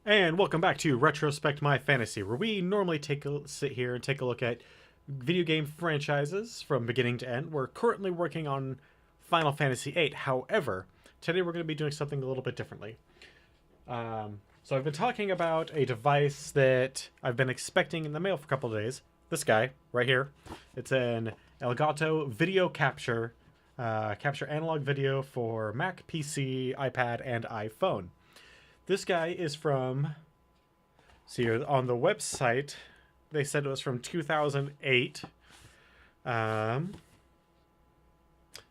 And welcome back to Retrospect My Fantasy, where we normally sit here and take a look at video game franchises from beginning to end. We're currently working on Final Fantasy VIII. However, today we're going to be doing something a little bit differently. So I've been talking about a device that I've been expecting in the mail for a couple of days. This guy right here. It's an Elgato video capture analog video for Mac, PC, iPad, and iPhone. This guy is from, see here on the website, they said it was from 2008.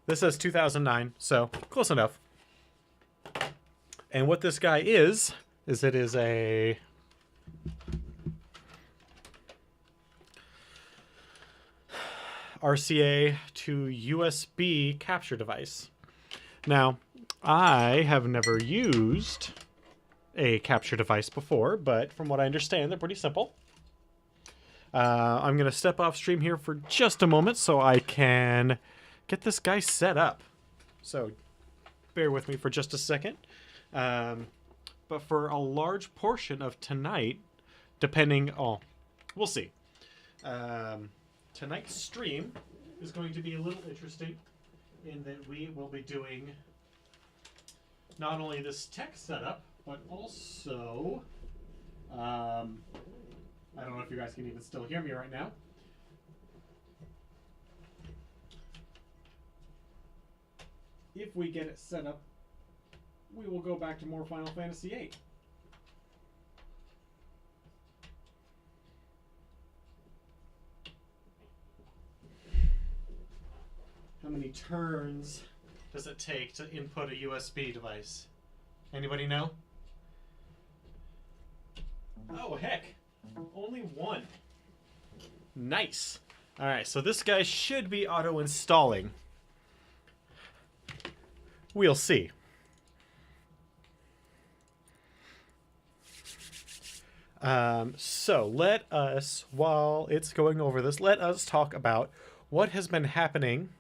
This says 2009, so close enough. And what this guy is it is a RCA to USB capture device. Now, I have never used a capture device before, but from what I understand, they're pretty simple. I'm going to step off stream here for just a moment so I can get this guy set up. So bear with me for just a second. But for a large portion of tonight, we'll see. Tonight's stream is going to be a little interesting in that we will be doing not only this tech setup, but also, I don't know if you guys can even still hear me right now. If we get it set up, we will go back to more Final Fantasy VIII. How many turns does it take to input a USB device? Anybody know? Oh, heck. Only one. Nice. Alright, so this guy should be auto-installing. We'll see. So let us, while it's going over this, let us talk about what has been happening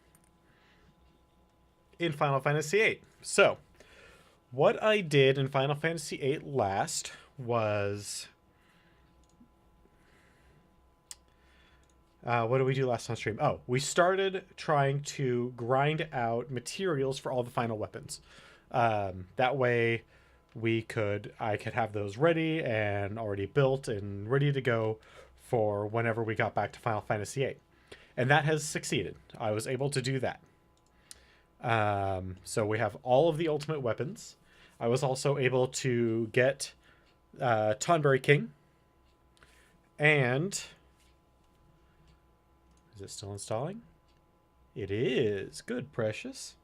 in Final Fantasy VIII. So, what I did in Final Fantasy VIII last was... what did we do last on stream? Oh, we started trying to grind out materials for all the final weapons. That way I could have those ready and already built and ready to go for whenever we got back to Final Fantasy VIII. And that has succeeded. I was able to do that. So we have all of the ultimate weapons. I was also able to get Tonberry King. And is it still installing? It is. Good, precious.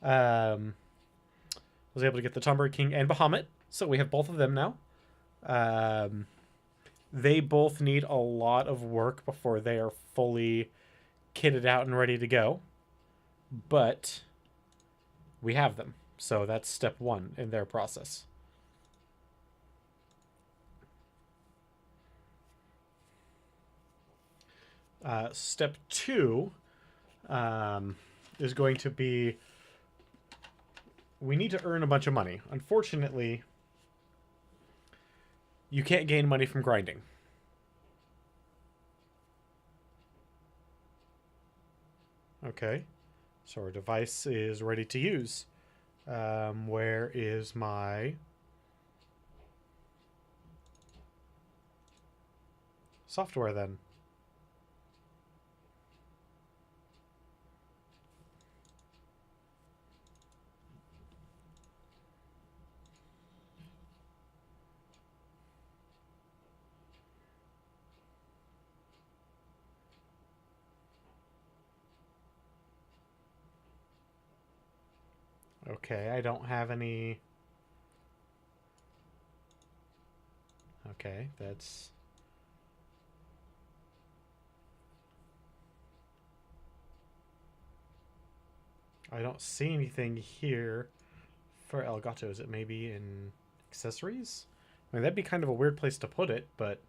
Was able to get the Tonberry King and Bahamut. So we have both of them now. They both need a lot of work before they are fully kitted out and ready to go. But we have them. So that's step one in their process. Step two is going to be, we need to earn a bunch of money. Unfortunately, you can't gain money from grinding. Okay, so our device is ready to use. Where is my software then? Okay, I don't have any... Okay, that's... I don't see anything here for Elgato. Is it maybe in accessories? I mean, that'd be kind of a weird place to put it, but...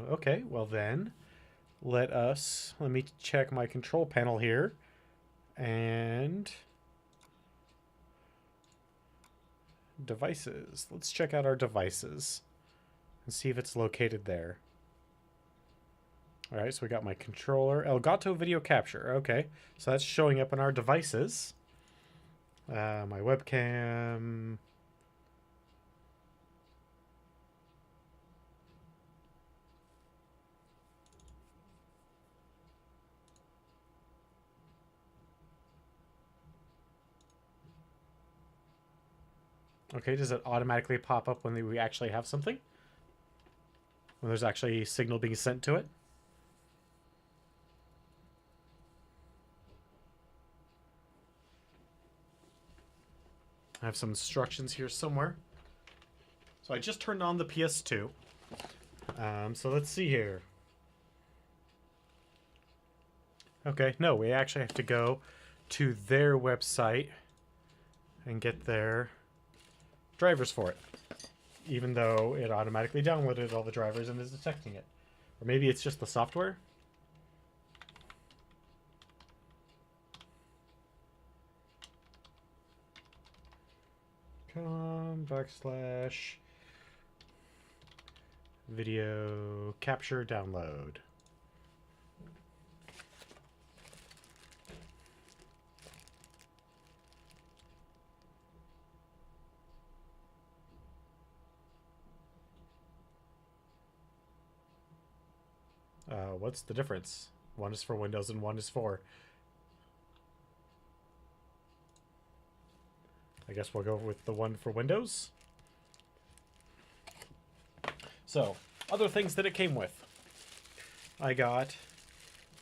Okay, well then, let me check my control panel here. And devices. Let's check out our devices and see if it's located there. All right, so we got my controller. Elgato video capture. Okay, so that's showing up on our devices. My webcam. Okay, does it automatically pop up when we actually have something? When there's actually a signal being sent to it? I have some instructions here somewhere. So I just turned on the PS2. So let's see here. Okay, no, we actually have to go to their website and get their drivers for it. Even though it automatically downloaded all the drivers and is detecting it. Or maybe it's just the software? // video capture download. What's the difference? One is for Windows and one is for... I guess we'll go with the one for Windows. So, other things that it came with. I got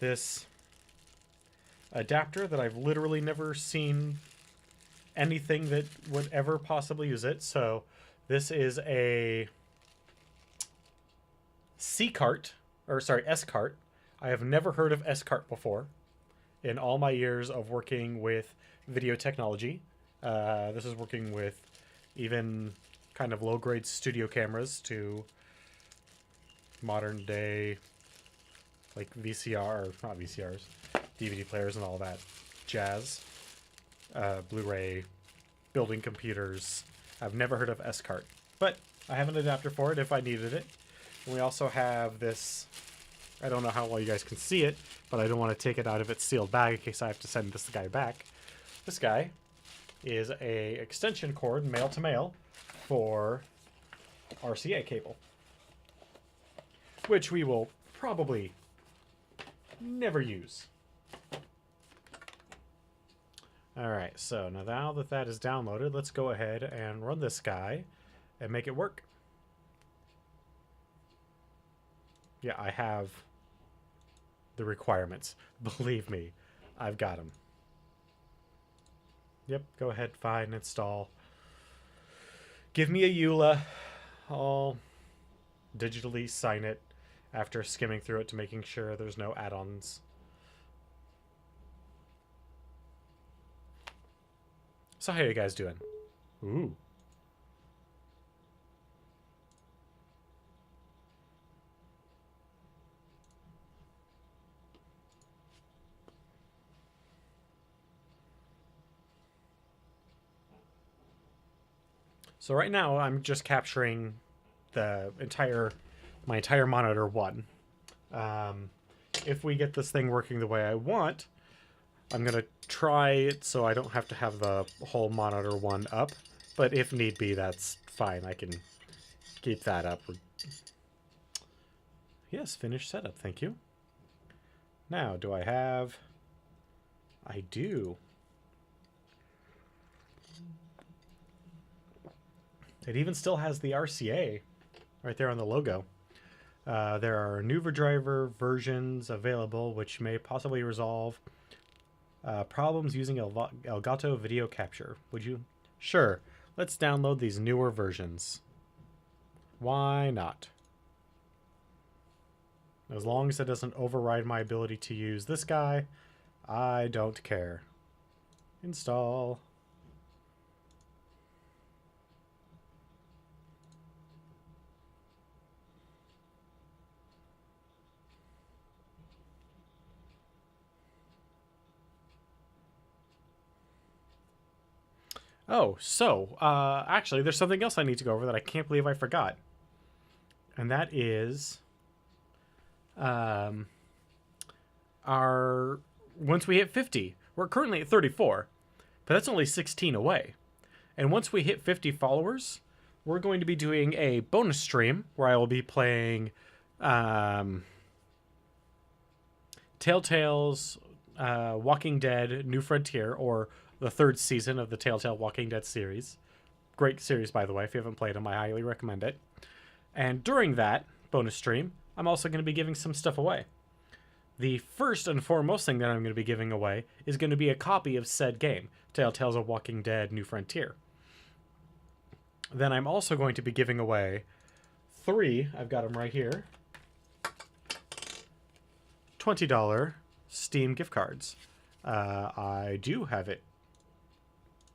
this adapter that I've literally never seen anything that would ever possibly use it. So, this is a S-cart. I have never heard of S-cart before in all my years of working with video technology. This is working with even kind of low-grade studio cameras to modern day, like VCR, not VCRs, DVD players and all that jazz. Blu-ray, building computers. I've never heard of S-cart, but I have an adapter for it if I needed it. And we also have this, I don't know how well you guys can see it, but I don't want to take it out of its sealed bag in case I have to send this guy back. This guy is a extension cord, male to male, for RCA cable, which we will probably never use. Alright, so now that that is downloaded, let's go ahead and run this guy and make it work. Yeah, I have the requirements. Believe me, I've got them. Yep, go ahead, fine, install. Give me a EULA. I'll digitally sign it after skimming through it to making sure there's no add-ons. So how are you guys doing? Ooh. So right now I'm just capturing the my entire monitor one. If we get this thing working the way I want, I'm gonna try it so I don't have to have the whole monitor one up. But if need be, that's fine. I can keep that up. Yes, finished setup. Thank you. Now, do I have... I do. It even still has the RCA right there on the logo. There are newer driver versions available which may possibly resolve problems using Elgato video capture. Would you? Sure. Let's download these newer versions. Why not? As long as it doesn't override my ability to use this guy, I don't care. Install. Oh, so, actually, there's something else I need to go over that I can't believe I forgot. And that is, um, our, once we hit 50, we're currently at 34, but that's only 16 away. And once we hit 50 followers, we're going to be doing a bonus stream where I will be playing, Telltale's Walking Dead New Frontier, or the third season of the Telltale Walking Dead series. Great series, by the way. If you haven't played them, I highly recommend it. And during that bonus stream, I'm also going to be giving some stuff away. The first and foremost thing that I'm going to be giving away is going to be a copy of said game, Telltale's Walking Dead New Frontier. Then I'm also going to be giving away 3, I've got them right here, $20 Steam gift cards. I do have it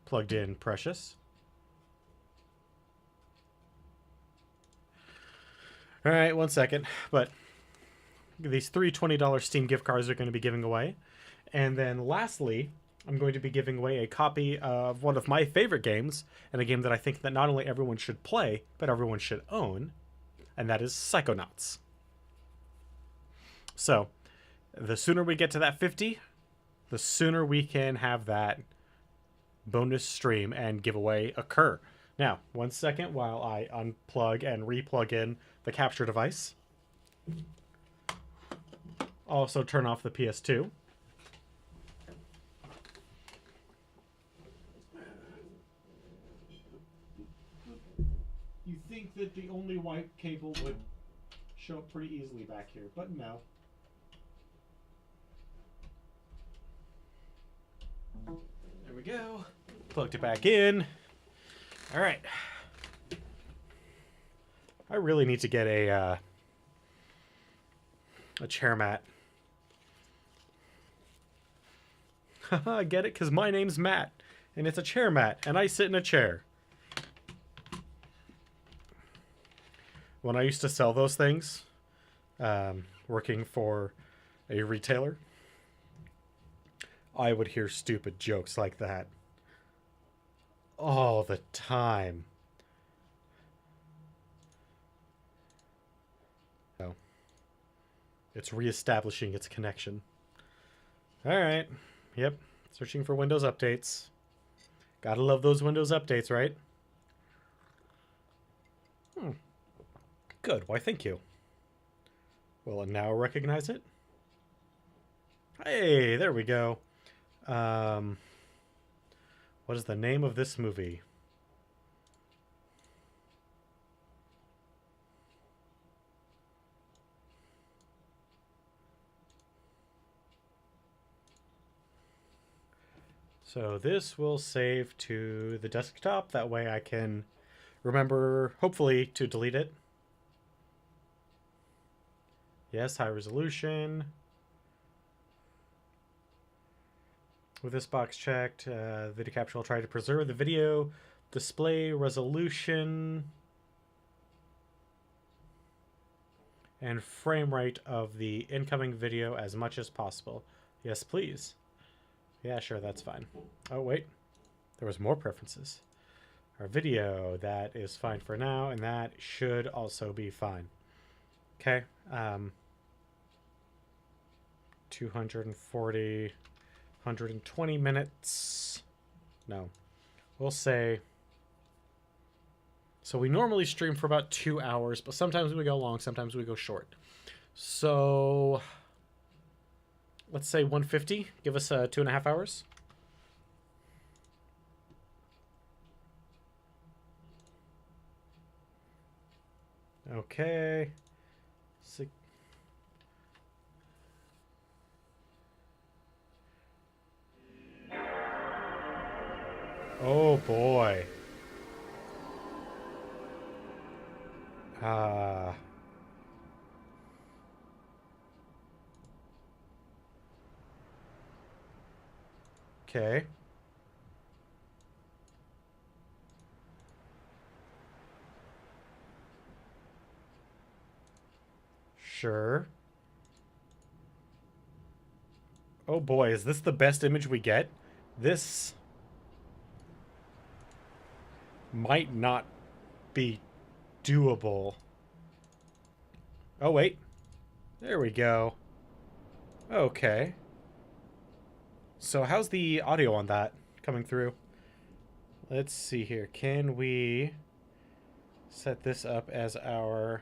plugged in, Precious. All right, one second. But these 3 $20 Steam gift cards are going to be giving away. And then lastly, I'm going to be giving away a copy of one of my favorite games, and a game that I think that not only everyone should play, but everyone should own, and that is Psychonauts. So, the sooner we get to that 50, the sooner we can have that bonus stream and giveaway occur. Now, one second while I unplug and replug in the capture device. Also turn off the PS2. You think that the only white cable would show up pretty easily back here, but no. There we go. Plugged it back in. All right. I really need to get a chair mat. Haha, get it? Because my name's Matt, and it's a chair mat, and I sit in a chair. When I used to sell those things, working for a retailer, I would hear stupid jokes like that all the time. So, it's reestablishing its connection. Alright. Yep. Searching for Windows updates. Gotta love those Windows updates, right? Good. Why, thank you. Will it now recognize it? Hey, there we go. What is the name of this movie? So this will save to the desktop. That way I can remember, hopefully, to delete it. Yes, high resolution. With this box checked, video capture will try to preserve the video display resolution and frame rate of the incoming video as much as possible. Yes, please. Yeah, sure, that's fine. Oh, wait. There was more preferences. Our video, that is fine for now, and that should also be fine. Okay. 240... 120 minutes. No. We'll say... So we normally stream for about 2 hours, but sometimes we go long, sometimes we go short. So... let's say 150. Give us 2.5 hours. Okay. Oh boy. Okay. Sure. Oh boy, is this the best image we get? This... might not be doable. Oh, wait. There we go. Okay. So how's the audio on that coming through? Let's see here. Can we set this up as our...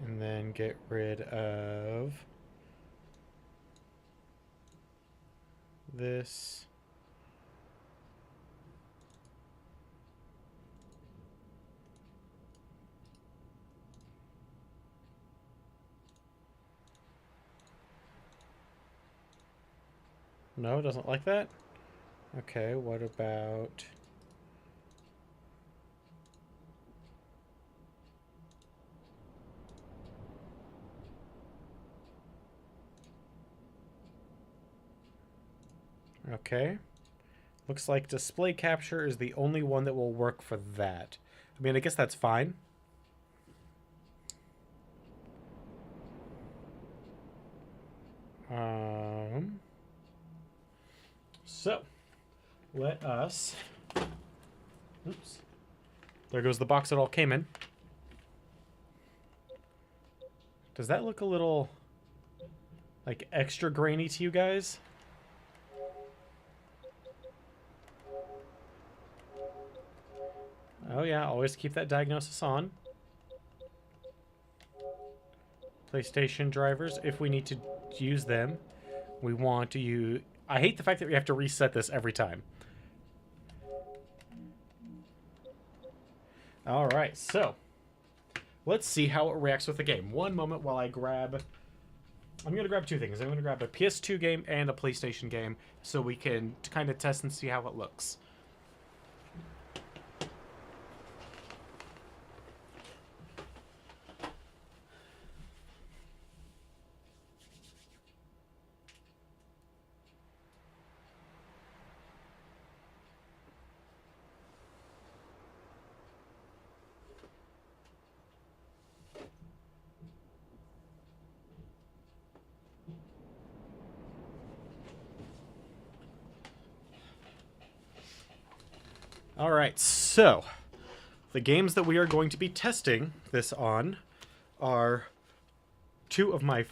and then get rid of this. No, it doesn't like that? Okay, what about... okay. Looks like display capture is the only one that will work for that. I mean, I guess that's fine. So, let us... oops. There goes the box it all came in. Does that look a little, like, extra grainy to you guys? Oh yeah, always keep that diagnosis on. PlayStation drivers, if we need to use them, we want to use... I hate the fact that we have to reset this every time. Alright, so let's see how it reacts with the game. One moment while I grab... I'm going to grab two things. I'm going to grab a PS2 game and a PlayStation game so we can kind of test and see how it looks. Alright, so the games that we are going to be testing this on are two of my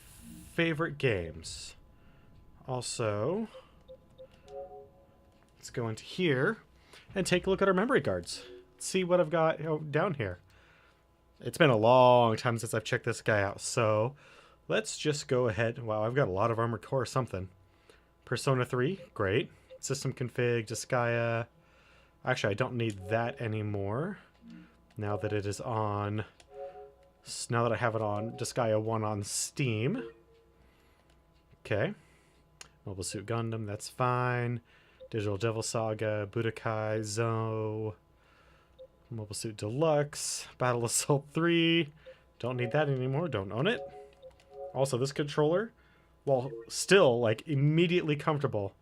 favorite games. Also, let's go into here and take a look at our memory cards. See what I've got down here. It's been a long time since I've checked this guy out, so let's just go ahead. Wow, I've got a lot of Armored Core something. Persona 3, great. System config, Disgaea. Actually, I don't need that anymore. Now that it is on... now that I have it on Disgaea 1 on Steam. Okay. Mobile Suit Gundam, that's fine. Digital Devil Saga, Budokai, Zo. Mobile Suit Deluxe, Battle Assault 3. Don't need that anymore, don't own it. Also, this controller, while still, like, immediately comfortable.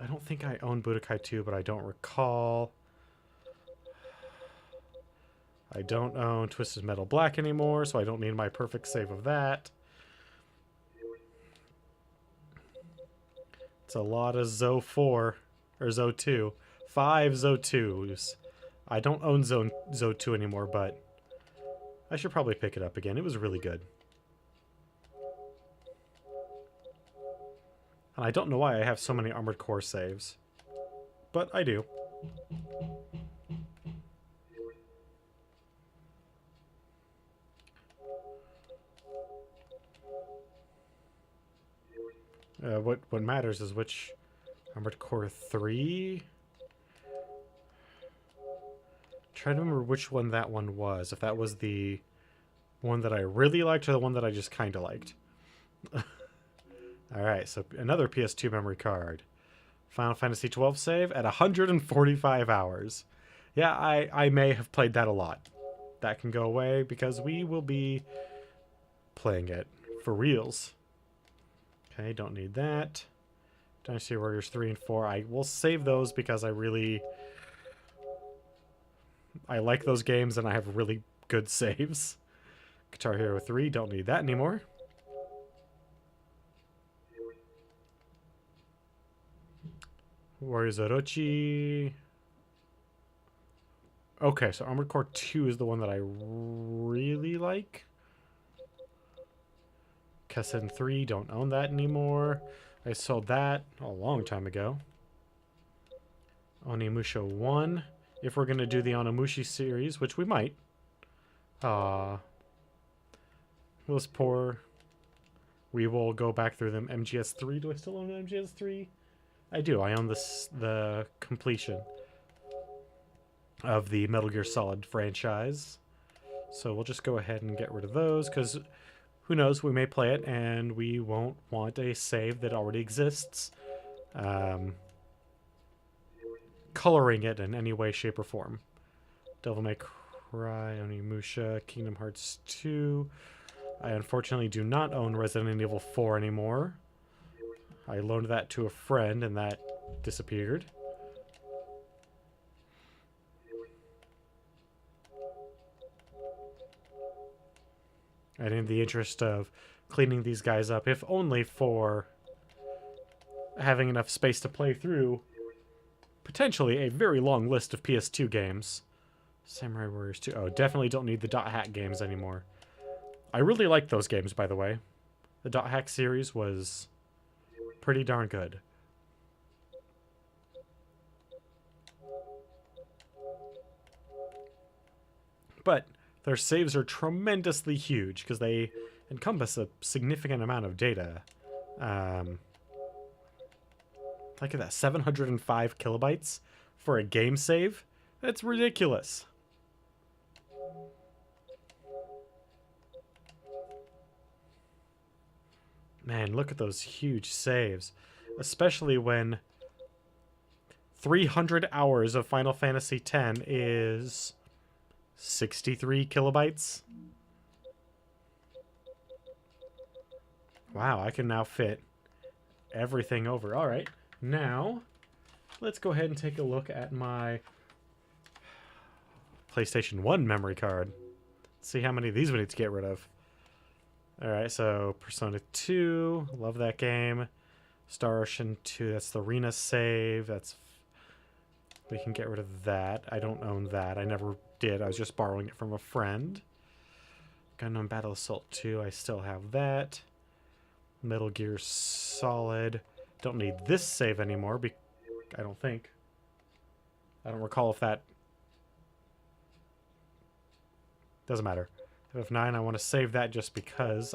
I don't think I own Budokai 2, but I don't recall. I don't own Twisted Metal Black anymore, so I don't need my perfect save of that. It's a lot of Zo 4, or Zo 2. 5 Zo 2s. I don't own Zo 2 anymore, but I should probably pick it up again. It was really good. And I don't know why I have so many Armored Core saves. But I do. What matters is which Armored Core 3? Try to remember which one that one was. If that was the one that I really liked or the one that I just kind of liked. Alright, so another PS2 memory card. Final Fantasy XII save at 145 hours. Yeah, I may have played that a lot. That can go away because we will be playing it for reals. Okay, don't need that. Dynasty Warriors 3 and 4. I will save those because I like those games and I have really good saves. Guitar Hero 3, don't need that anymore. Warriors Orochi. Okay, so Armored Core 2 is the one that I really like. Kessen 3, don't own that anymore. I sold that a long time ago. Onimusha 1. If we're going to do the Onimushi series, which we might. Let's pour. We will go back through them. MGS3. Do I still own MGS3? I do. I own the completion of the Metal Gear Solid franchise. So we'll just go ahead and get rid of those, because who knows, we may play it and we won't want a save that already exists. Coloring it in any way, shape, or form. Devil May Cry, Onimusha, Kingdom Hearts 2. I unfortunately do not own Resident Evil 4 anymore. I loaned that to a friend and that disappeared. And in the interest of cleaning these guys up, if only for having enough space to play through potentially a very long list of PS2 games. Samurai Warriors 2. Oh, definitely don't need the Dot Hack games anymore. I really like those games, by the way. The Dot Hack series was pretty darn good. But their saves are tremendously huge because they encompass a significant amount of data. Look at that, 705 kilobytes for a game save? That's ridiculous. Man, look at those huge saves. Especially when 300 hours of Final Fantasy X is 63 kilobytes. Wow, I can now fit everything over. All right, now let's go ahead and take a look at my PlayStation 1 memory card. Let's see how many of these we need to get rid of. All right, so Persona 2, love that game. Star Ocean 2, that's the arena save. That's, we can get rid of that. I don't own that. I never did. I was just borrowing it from a friend. Gundam Battle Assault 2, I still have that. Metal Gear Solid. Don't need this save anymore. I don't think. I don't recall if that... Doesn't matter. FF9, I want to save that just because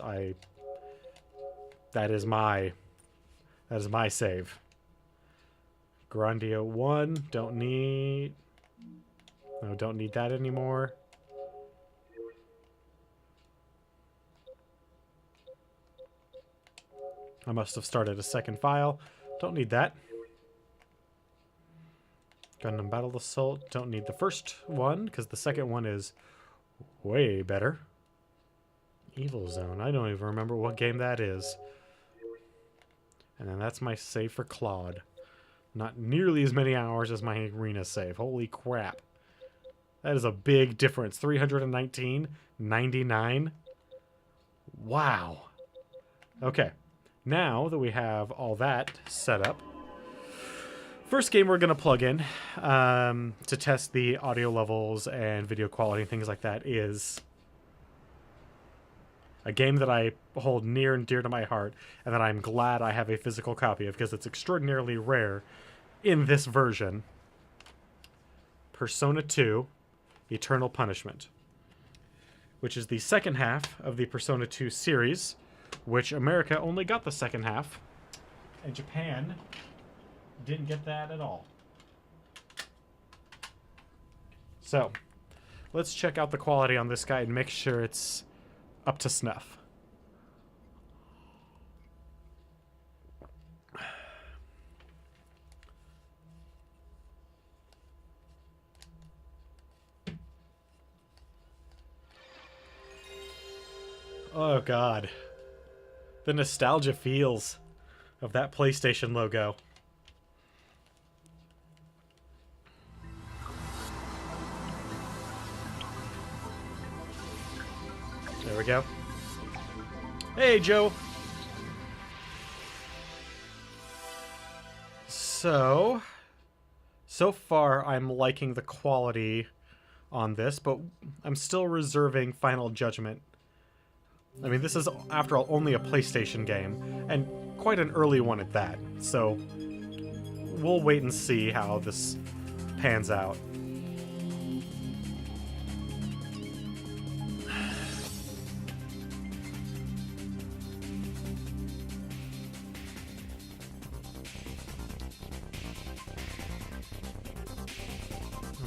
that is my save. Grandia 1, don't need that anymore. I must have started a second file. Don't need that. Gundam Battle Assault, don't need the first one because the second one is way better. Evil Zone. I don't even remember what game that is. And then that's my save for Claude. Not nearly as many hours as my arena save. Holy crap. That is a big difference. 319, 99. Wow. Okay. Now that we have all that set up, first game we're going to plug in to test the audio levels and video quality and things like that is a game that I hold near and dear to my heart and that I'm glad I have a physical copy of because it's extraordinarily rare in this version. Persona 2, Eternal Punishment, which is the second half of the Persona 2 series, which America only got the second half, and Japan didn't get that at all. So, let's check out the quality on this guy and make sure it's up to snuff. Oh god. The nostalgia feels of that PlayStation logo. There we go. Hey, Joe. So, So far, I'm liking the quality on this, but I'm still reserving final judgment. I mean, this is, after all, only a PlayStation game, and quite an early one at that, so we'll wait and see how this pans out.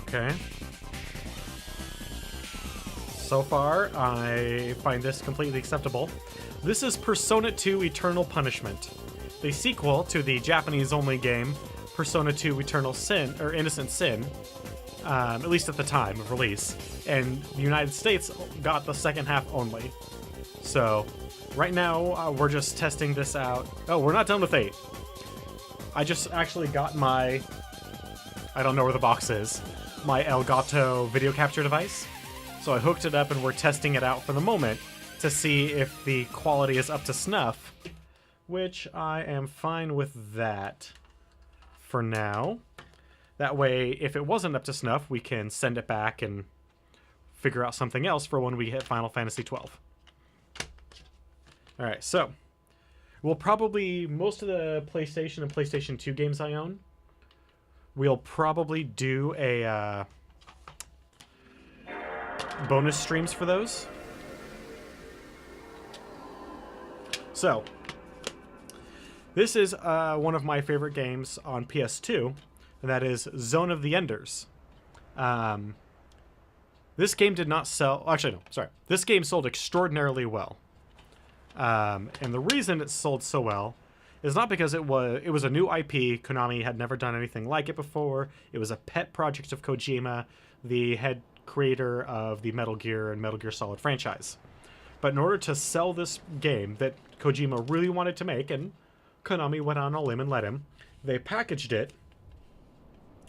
Okay. So far, I find this completely acceptable. This is Persona 2 Eternal Punishment, the sequel to the Japanese-only game Persona 2 Eternal Sin, or Innocent Sin, at least at the time of release, and the United States got the second half only. So, right now, we're just testing this out. Oh, we're not done with 8. I just actually got my... I don't know where the box is. My Elgato video capture device. So I hooked it up and we're testing it out for the moment to see if the quality is up to snuff, which I am fine with that for now. That way, if it wasn't up to snuff, we can send it back and figure out something else for when we hit Final Fantasy XII. Alright, so we'll probably, most of the PlayStation and PlayStation 2 games I own, we'll probably do a bonus streams for those. So, this is one of my favorite games on PS2, and that is Zone of the Enders. This game did not sell... Actually, no, sorry. This game sold extraordinarily well. And the reason it sold so well is not because it was a new IP. Konami had never done anything like it before. It was a pet project of Kojima, the head creator of the Metal Gear and Metal Gear Solid franchise. But in order to sell this game that Kojima really wanted to make, and Konami went on a limb and let him, they packaged it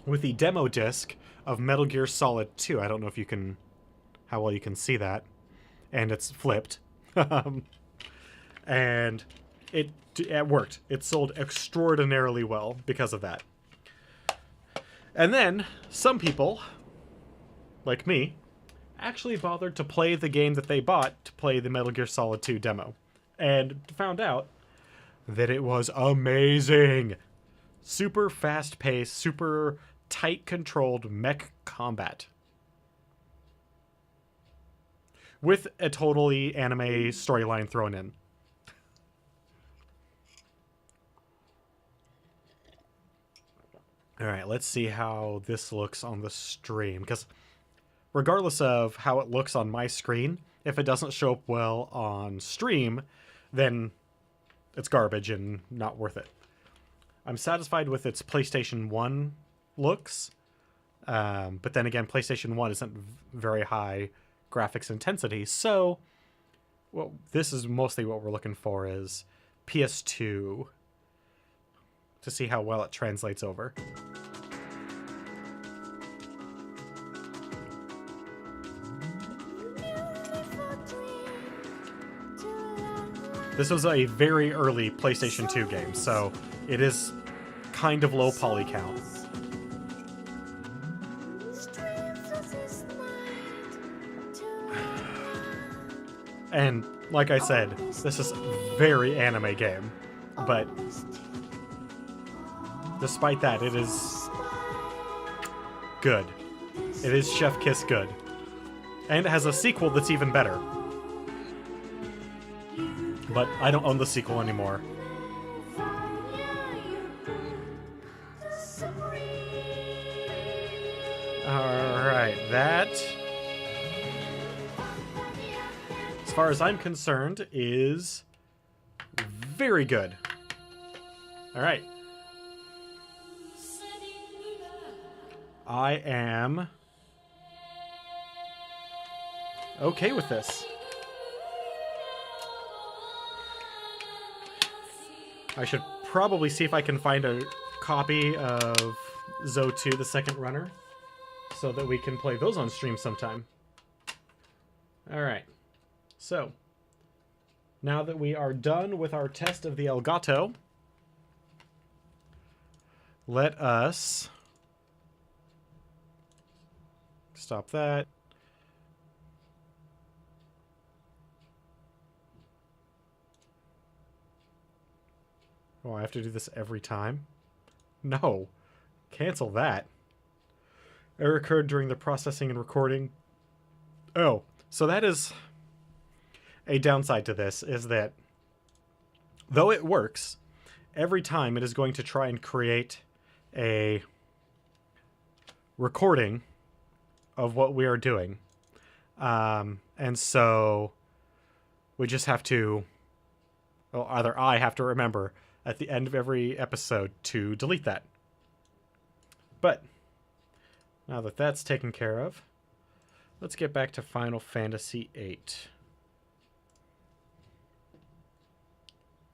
with the demo disc of Metal Gear Solid 2. I don't know if you can... how well you can see that. And it's flipped. And it worked. It sold extraordinarily well because of that. And then, some people, like me, actually bothered to play the game that they bought to play the Metal Gear Solid 2 demo. And found out that it was amazing. Super fast-paced, super tight-controlled mech combat. With a totally anime storyline thrown in. Alright, let's see how this looks on the stream, because regardless of how it looks on my screen, if it doesn't show up well on stream, then it's garbage and not worth it. I'm satisfied with its PlayStation 1 looks, but then again, PlayStation 1 isn't very high graphics intensity, so well, this is mostly what we're looking for is PS2 to see how well it translates over. This was a very early PlayStation 2 game, so it is kind of low poly count. And like I said, this is a very anime game, but despite that, it is good. It is Chef Kiss good. And it has a sequel that's even better. But I don't own the sequel anymore. Alright, that, as far as I'm concerned, is very good. Alright. I am okay with this. I should probably see if I can find a copy of Zo 2, the second runner, so that we can play those on stream sometime. Alright. So, now that we are done with our test of the Elgato, let us stop that. Oh, I have to do this every time? No. Cancel that. Error occurred during the processing and recording. Oh, so that is a downside to this, is that though it works, every time it is going to try and create a recording of what we are doing. And so we just have to, well, either I have to remember at the end of every episode to delete that. But now that that's taken care of, let's get back to Final Fantasy VIII.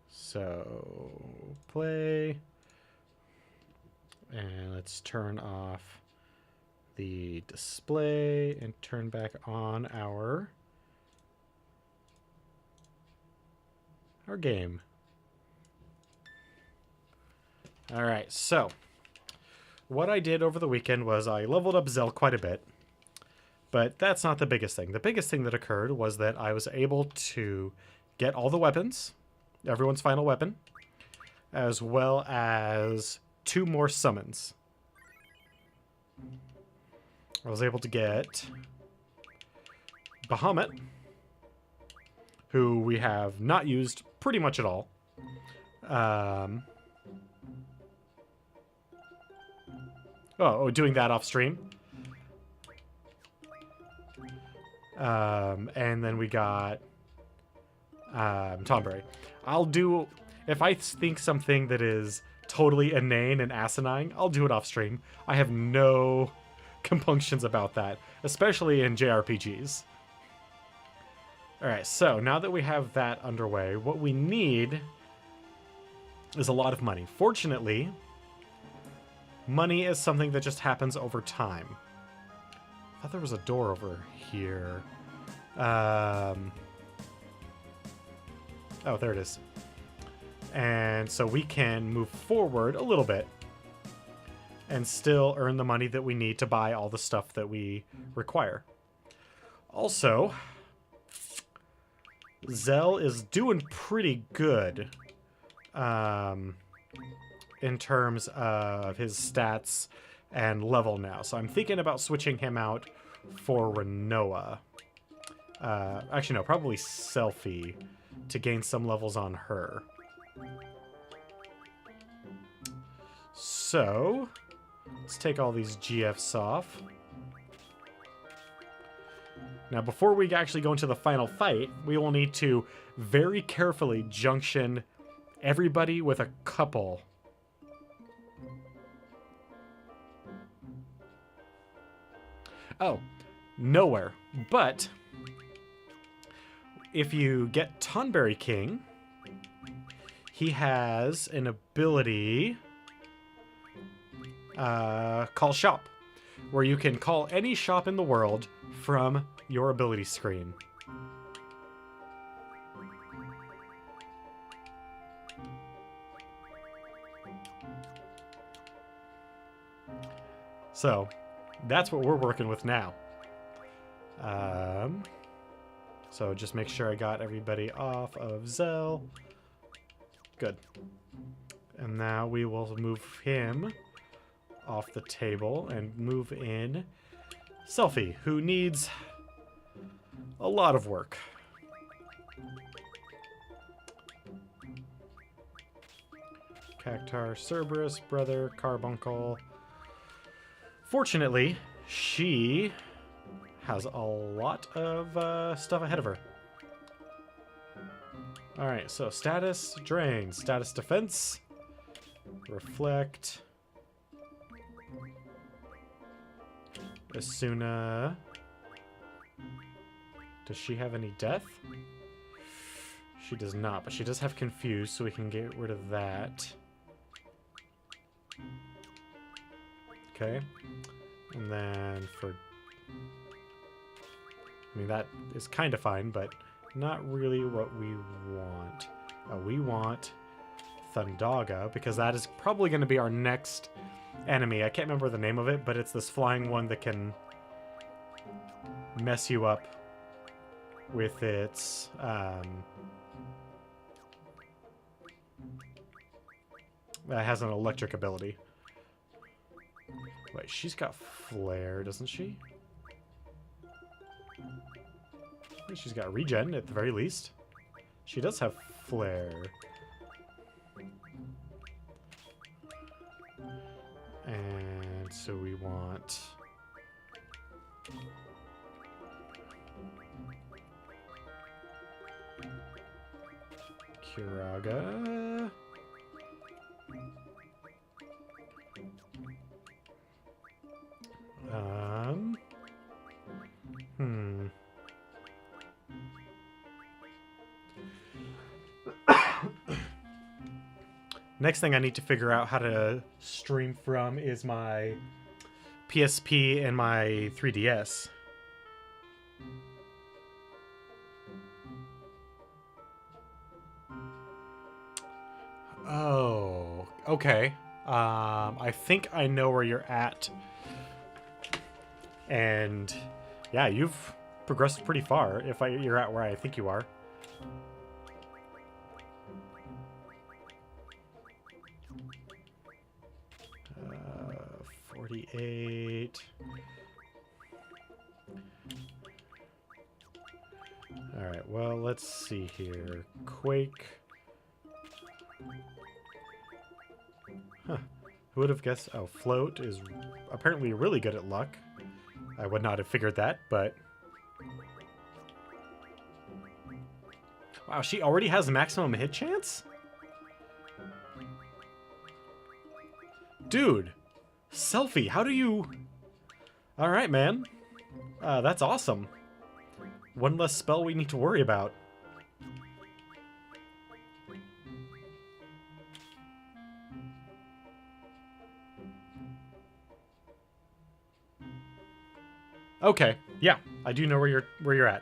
So, play. And let's turn off the display and turn back on our game. All right, so what I did over the weekend was I leveled up Zell quite a bit, but that's not the biggest thing. The biggest thing that occurred was that I was able to get all the weapons, everyone's final weapon, as well as 2 more summons. I was able to get Bahamut, who we have not used pretty much at all. Doing that off stream. And then we got Tonberry. I'll do, if I think something that is totally inane and asinine, I'll do it off stream. I have no compunctions about that, especially in JRPGs. Alright, so now that we have that underway, what we need is a lot of money. Fortunately, money is something that just happens over time. I thought there was a door over here. Oh, there it is. And so we can move forward a little bit and still earn the money that we need to buy all the stuff that we require. Also, Zell is doing pretty good in terms of his stats and level now. So I'm thinking about switching him out for Renoa. Actually, no, probably Selfie to gain some levels on her. So, let's take all these GFs off. Now, before we actually go into the final fight, we will need to very carefully junction everybody with a couple. Oh, nowhere. But if you get Tonberry King, he has an ability called Shop, where you can call any shop in the world from your ability screen. So, that's what we're working with now. So just make sure I got everybody off of Zell. Good. And now we will move him off the table and move in Selfie, who needs a lot of work. Cactar, Cerberus, Brother, Carbuncle. Fortunately, she has a lot of stuff ahead of her. Alright, so status, drain, status defense, reflect, Asuna. Does she have any death? She does not, but she does have confused, so we can get rid of that. Okay. And then for... I mean, that is kind of fine, but not really what we want. We want Thundaga, because that is probably going to be our next enemy. I can't remember the name of it, but it's this flying one that can mess you up with its that has an electric ability. Wait, she's got flare, doesn't she? She's got regen at the very least. She does have flare. And so we want Kiraga. Next thing I need to figure out how to stream from is my PSP and my 3DS. Oh, okay. I think I know where you're at. And yeah, you've progressed pretty far if you're at where I think you are. 48. Alright, well, let's see here. Quake. Huh. Who would have guessed? Oh, Float is apparently really good at luck. I would not have figured that, but... Wow, she already has maximum hit chance? Dude! Selfie, how do you... Alright, man. That's awesome. One less spell we need to worry about. Okay, yeah, I do know where you're at.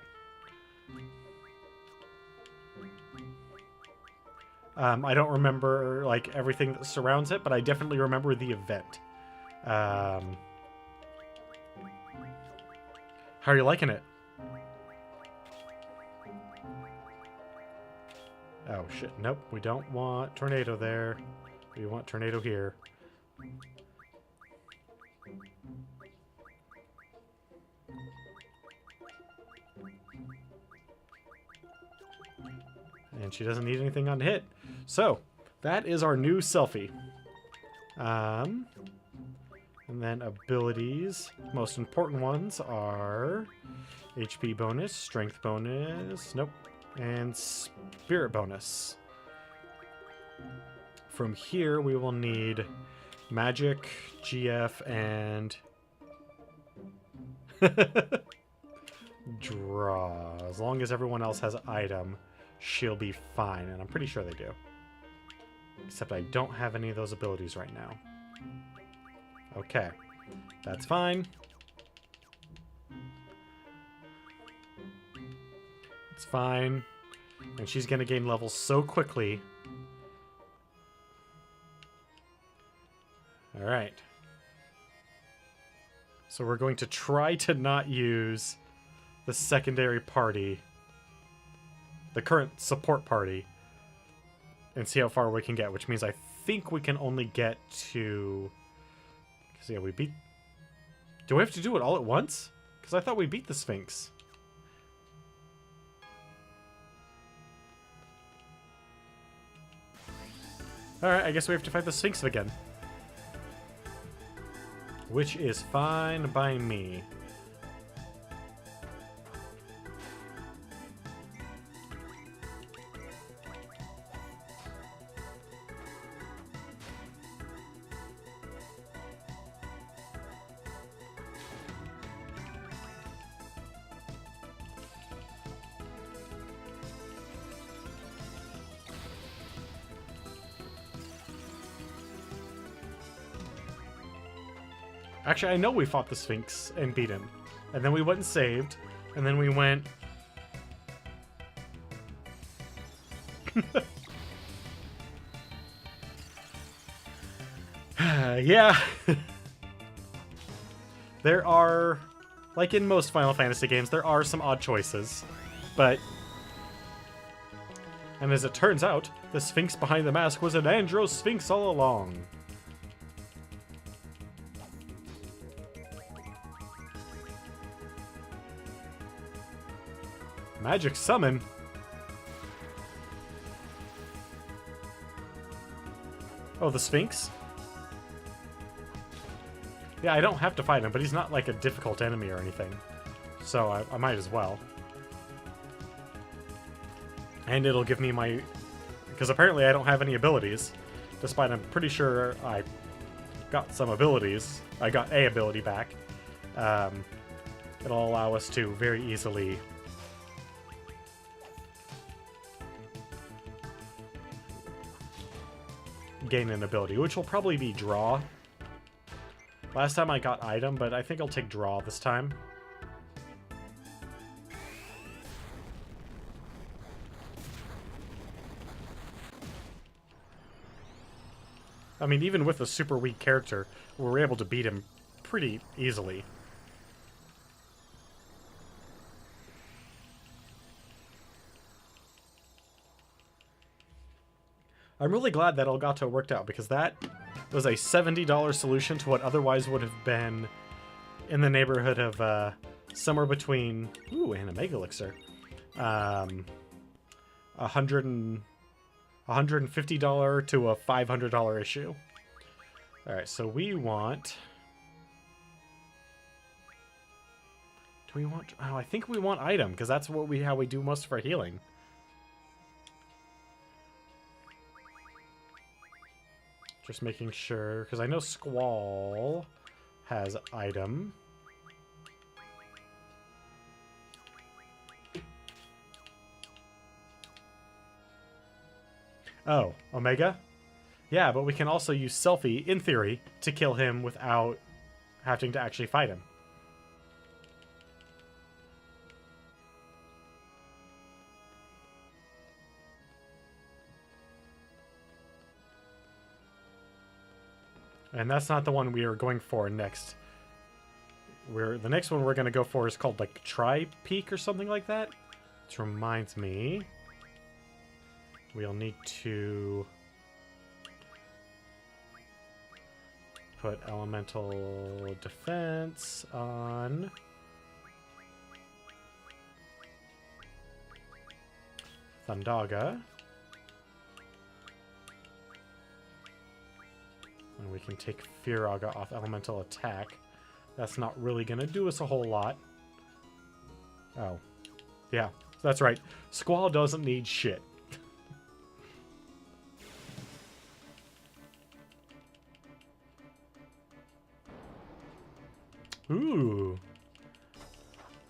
I don't remember like everything that surrounds it, but I definitely remember the event. How are you liking it? Oh shit, nope, we don't want tornado there. We want tornado here. And she doesn't need anything on hit. So, that is our new selfie. And then abilities. Most important ones are HP bonus, strength bonus, nope, and spirit bonus. From here, we will need magic, GF, and draw. As long as everyone else has item, she'll be fine, and I'm pretty sure they do. Except I don't have any of those abilities right now. Okay, that's fine. It's fine. And she's gonna gain levels so quickly. Alright. So we're going to try to not use the secondary party, the current support party, and see how far we can get, which means I think we can only get to... Because, yeah, we beat... Do we have to do it all at once? Because I thought we beat the Sphinx. Alright, I guess we have to fight the Sphinx again. Which is fine by me. Actually, I know we fought the Sphinx and beat him. And then we went and saved. And then we went... yeah. There are Like in most Final Fantasy games, there are some odd choices, but... And as it turns out, the Sphinx behind the mask was an Andro Sphinx all along. Magic summon? Oh, the Sphinx? Yeah, I don't have to fight him, but he's not like a difficult enemy or anything. So I might as well. And it'll give me my... Because apparently I don't have any abilities. Despite I'm pretty sure I got some abilities. I got a ability back. It'll allow us to very easily... gain an ability, which will probably be draw. Last time I got item, but I think I'll take draw this time. I mean, even with a super weak character, we were able to beat him pretty easily. I'm really glad that Elgato worked out, because that was a $70 solution to what otherwise would have been in the neighborhood of somewhere between... Ooh, and a Mega Elixir. $150 to a $500 issue. Alright, so we want... Do we want... Oh, I think we want item, because that's what how we do most of our healing. Just making sure, because I know Squall has item. Oh, Omega? Yeah, but we can also use Selfie, in theory, to kill him without having to actually fight him. And that's not the one we are going for next. The next one we're going to go for is called, like, Tri-Peak or something like that. Which reminds me... We'll need to... put Elemental Defense on... Thundaga. And we can take Firaga off Elemental Attack. That's not really going to do us a whole lot. Oh. Yeah, that's right. Squall doesn't need shit. Ooh.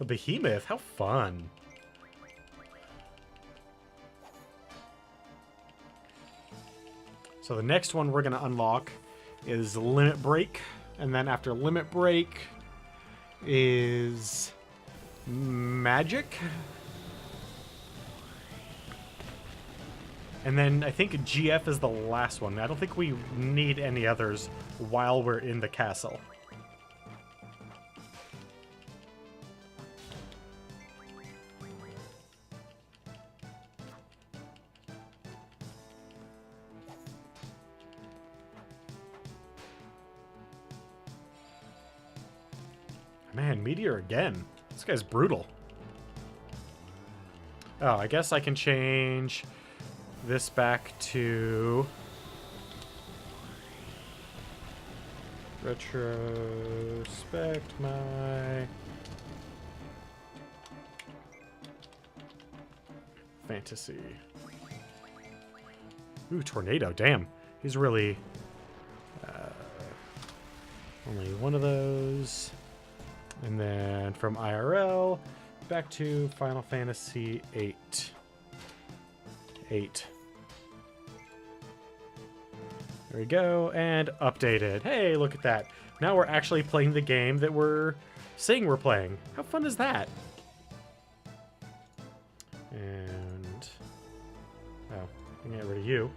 A behemoth. How fun. So the next one we're going to unlock is Limit Break. And then after Limit Break is Magic. And then I think GF is the last one. I don't think we need any others while we're in the castle. Man, Meteor again. This guy's brutal. Oh, I guess I can change this back to... Retrospect my... Fantasy. Ooh, Tornado, damn. He's really... only one of those. And then from IRL, back to Final Fantasy 8. 8. There we go, and updated. Hey, look at that. Now we're actually playing the game that we're saying we're playing. How fun is that? And... oh, I can get rid of you.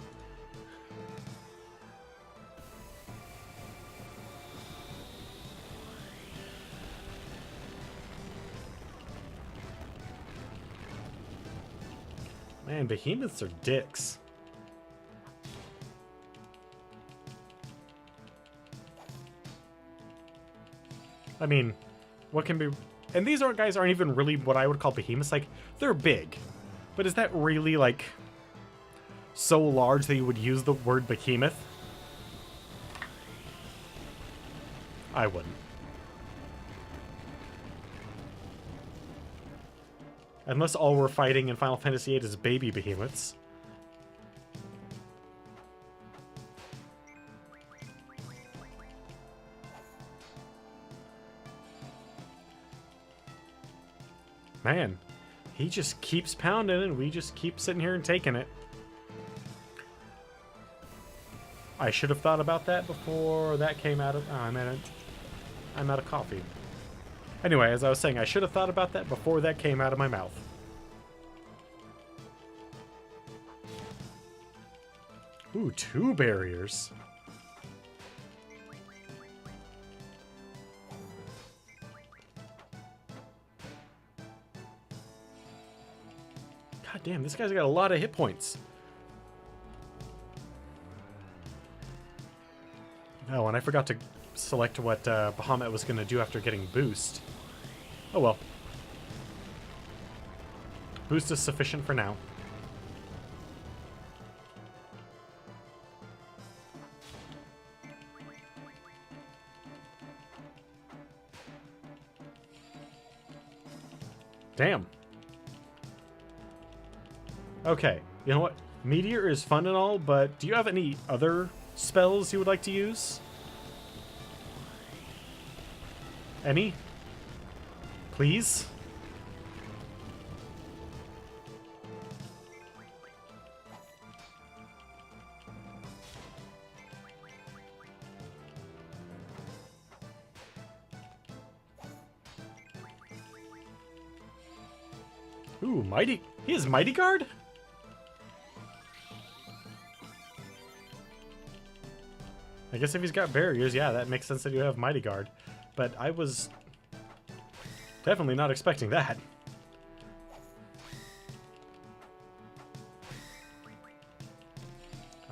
Man, behemoths are dicks. I mean, what can be... And these guys aren't even really what I would call behemoths. Like, they're big. But is that really, like, so large that you would use the word behemoth? I wouldn't. Unless all we're fighting in Final Fantasy VIII is baby behemoths. Man, he just keeps pounding and we just keep sitting here and taking it. I should have thought about that before that came out of... Oh, I'm out of coffee. Anyway, as I was saying, I should have thought about that before that came out of my mouth. Ooh, 2 barriers. God damn, this guy's got a lot of hit points. Oh, and I forgot to select what Bahamut was going to do after getting boost. Oh well. Boost is sufficient for now. Damn. Okay, you know what? Meteor is fun and all, but do you have any other spells you would like to use? Any? Please? Ooh, Mighty... He has Mighty Guard? I guess if he's got barriers, yeah, that makes sense that you have Mighty Guard. But I was definitely not expecting that.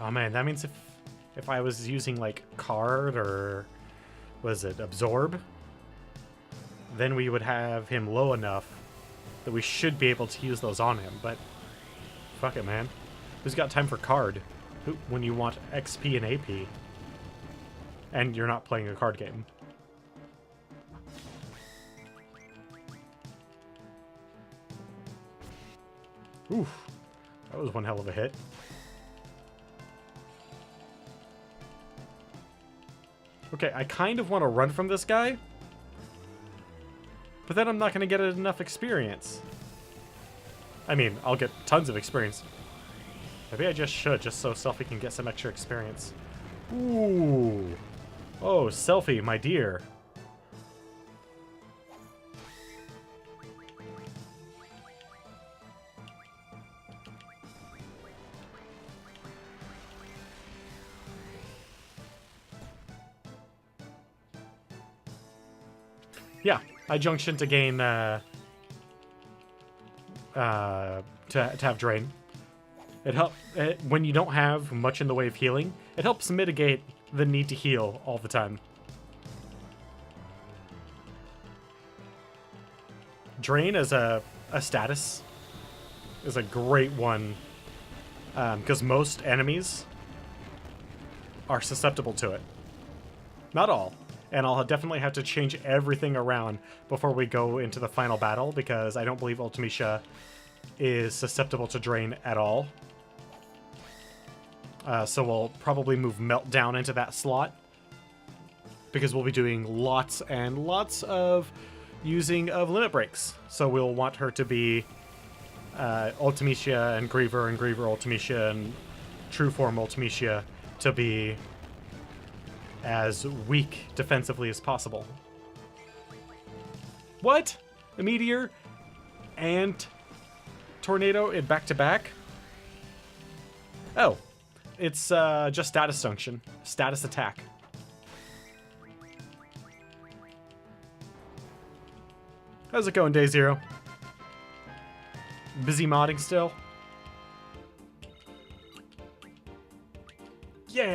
Oh man, that means if I was using like Card or was it Absorb, then we would have him low enough that we should be able to use those on him. But fuck it, man. Who's got time for Card when you want XP and AP? And you're not playing a card game. Oof. That was one hell of a hit. Okay, I kind of want to run from this guy. But then I'm not going to get enough experience. I mean, I'll get tons of experience. Maybe I just should, just so Selphie can get some extra experience. Ooh. Oh, Selphie, my dear. Yeah, I junctioned to gain, to have Drain. It helps when you don't have much in the way of healing. It helps mitigate the need to heal all the time. Drain as a status is a great one because most enemies are susceptible to it. Not all. And I'll definitely have to change everything around before we go into the final battle because I don't believe Ultimecia is susceptible to Drain at all. So we'll probably move Meltdown into that slot because we'll be doing lots and lots of using of limit breaks. So we'll want her to be Ultimecia and Griever Ultimecia and True Form Ultimecia to be as weak defensively as possible. What? A Meteor and Tornado in back-to-back? Oh. It's just status function. Status attack. How's it going, Day Zero? Busy modding still?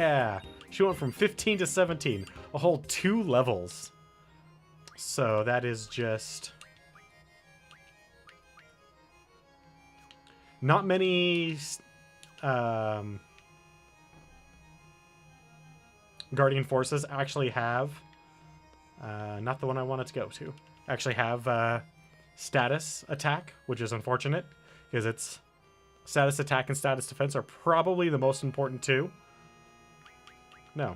Yeah, she went from 15 to 17. A whole 2 levels. So that is just... not many... Guardian Forces actually have... not the one I wanted to go to. Actually have status attack, which is unfortunate, because it's... status attack and status defense are probably the most important two. No.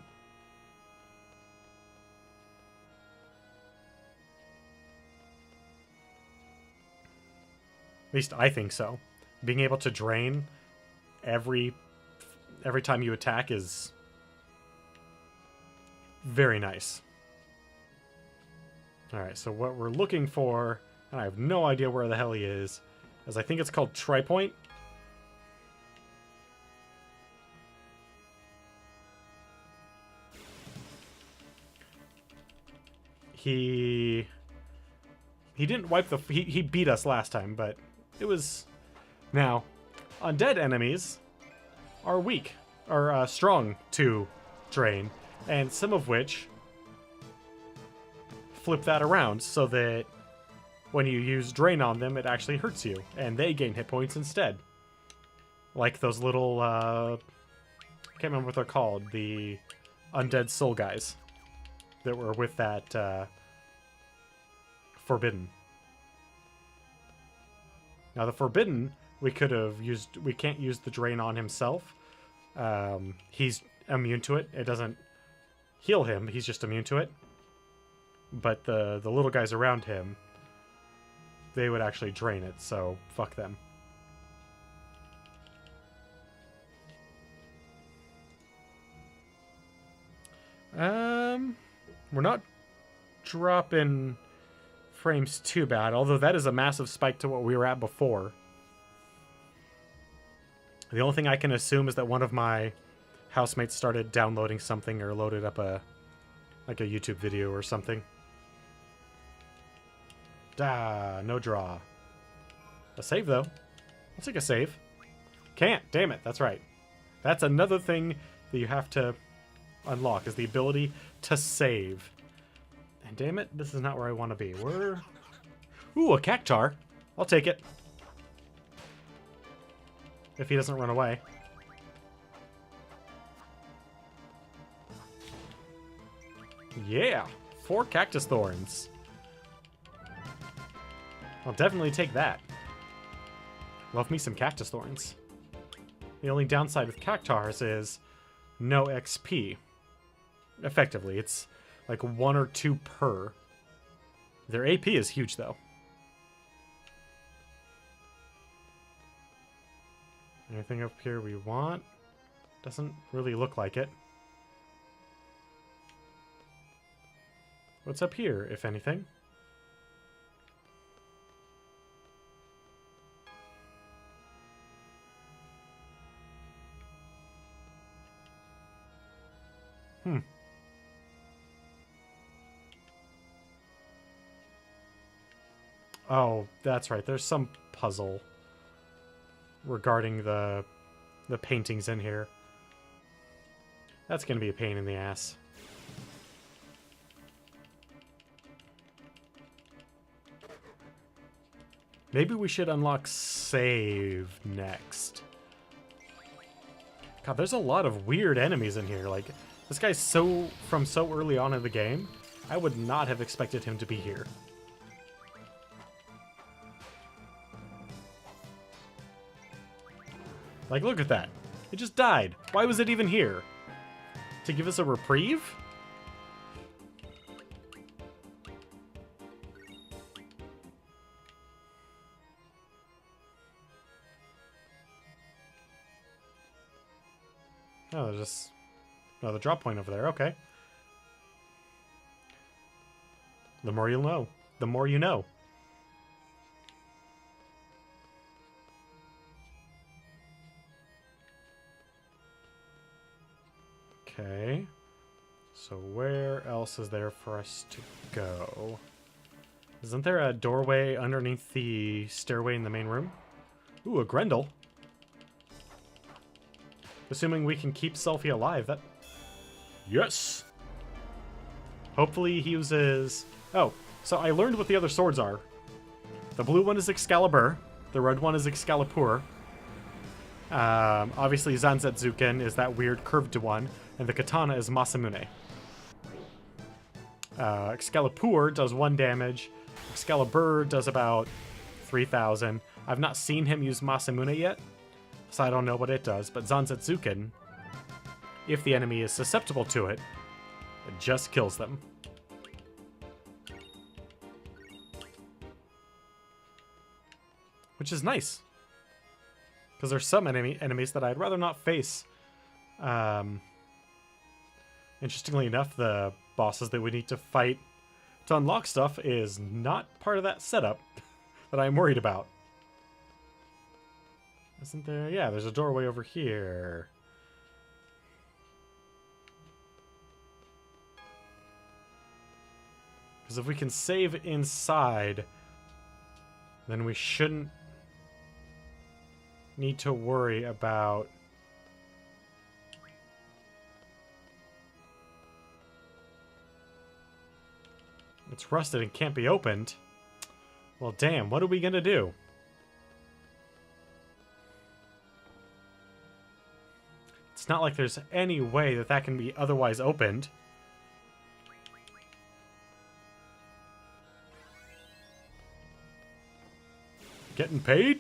At least I think so. Being able to drain every time you attack is very nice. Alright, so what we're looking for, and I have no idea where the hell he is I think it's called Tripoint. He didn't wipe the... He beat us last time, but it was... Now, undead enemies are weak, or strong to drain, and some of which flip that around so that when you use drain on them, it actually hurts you, and they gain hit points instead. Like those little, I can't remember what they're called, the undead soul guys that were with that Forbidden. Now the Forbidden, we could have used... We can't use the drain on himself. He's immune to it. It doesn't heal him. He's just immune to it. But the little guys around him, they would actually drain it, so fuck them. We're not dropping frames too bad, although that is a massive spike to what we were at before. The only thing I can assume is that one of my housemates started downloading something or loaded up like a YouTube video or something. No draw. A save, though. I'll take a save. Can't. Damn it. That's right. That's another thing that you have to unlock, is the ability to save. And damn it, this is not where I want to be. Ooh, a cactar. I'll take it. If he doesn't run away. Yeah! 4 cactus thorns. I'll definitely take that. Love me some cactus thorns. The only downside with cactars is no XP. Effectively, it's like 1 or 2 per. Their AP is huge, though. Anything up here we want? Doesn't really look like it. What's up here, if anything? Oh, that's right. There's some puzzle regarding the paintings in here. That's going to be a pain in the ass. Maybe we should unlock save next. God, there's a lot of weird enemies in here. Like, this guy's from so early on in the game. I would not have expected him to be here. Like, look at that. It just died. Why was it even here? To give us a reprieve? Oh, there's just another drop point over there. Okay. The more you'll know. The more you know. Okay. So where else is there for us to go? Isn't there a doorway underneath the stairway in the main room? Ooh, a Grendel. Assuming we can keep Selphie alive, Yes! Hopefully he uses... Oh, so I learned what the other swords are. The blue one is Excalibur. The red one is Excalibur. Obviously Zanzetsuken is that weird curved one. And the katana is Masamune. Excalibur does 1 damage. Excalibur does about 3,000. I've not seen him use Masamune yet, so I don't know what it does. But Zanzetsuken, if the enemy is susceptible to it, it just kills them. Which is nice. Because there's some enemies that I'd rather not face. Interestingly enough, the bosses that we need to fight to unlock stuff is not part of that setup that I'm worried about. Isn't there? Yeah, there's a doorway over here. Because if we can save inside, then we shouldn't need to worry about... It's rusted and can't be opened. Well, damn, what are we gonna do? It's not like there's any way that that can be otherwise opened. Getting paid?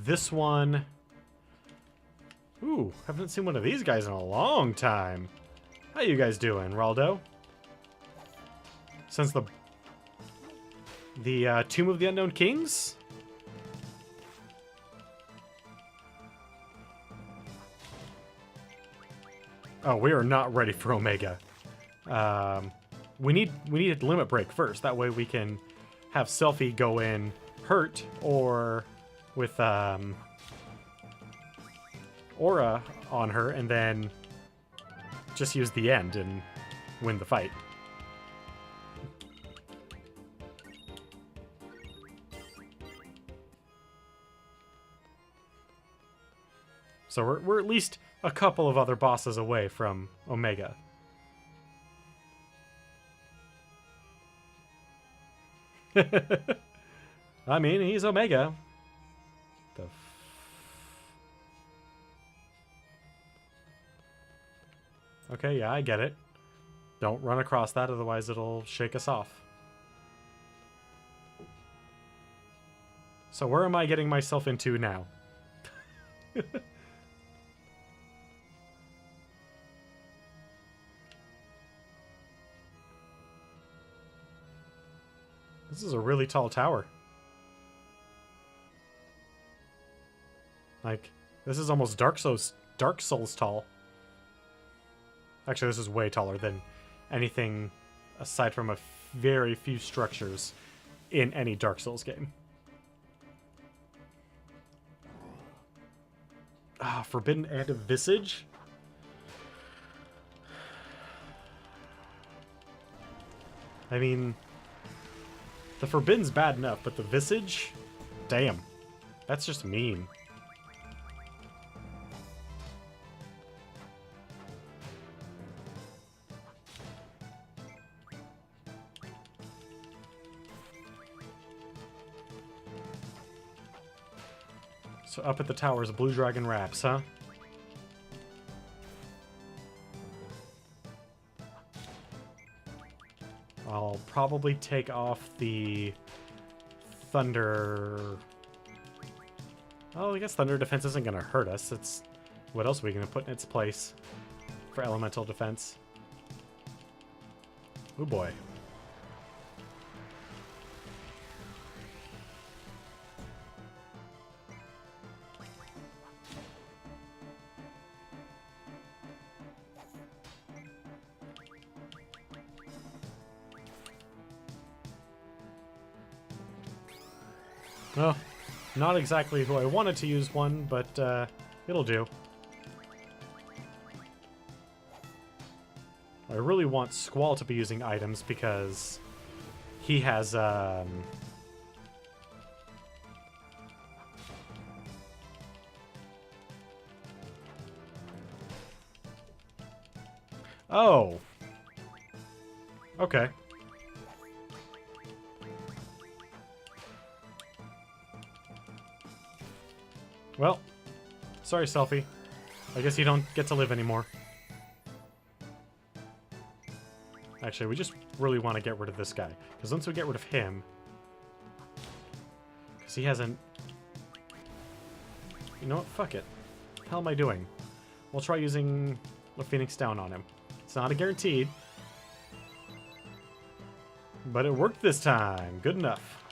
This one... Ooh, haven't seen one of these guys in a long time. How you guys doing, Raldo? Since the Tomb of the Unknown Kings? Oh, we are not ready for Omega. We need a limit break first. That way we can have Selphie go in hurt or with Aura on her and then just use the end and win the fight. So we're at least a couple of other bosses away from Omega. I mean, he's Omega. Okay, yeah, I get it. Don't run across that, otherwise it'll shake us off. So where am I getting myself into now? This is a really tall tower. Like, this is almost Dark Souls tall. Actually, this is way taller than anything aside from a very few structures in any Dark Souls game. Ah, Forbidden End of Visage? I mean, the Forbidden's bad enough, but the Visage? Damn. That's just mean. So up at the towers, Blue Dragon Wraps, huh? I'll probably take off the Thunder... Oh, I guess Thunder Defense isn't going to hurt us. It's... What else are we going to put in its place for Elemental Defense? Oh boy. Well, not exactly who I wanted to use one, but it'll do. I really want Squall to be using items because he has Oh. Okay. Well, sorry, Selfie. I guess you don't get to live anymore. Actually, we just really want to get rid of this guy. Because once we get rid of him... Because he hasn't... You know what? Fuck it. What the hell am I doing? We'll try using a Phoenix Down on him. It's not a guaranteed. But it worked this time. Good enough.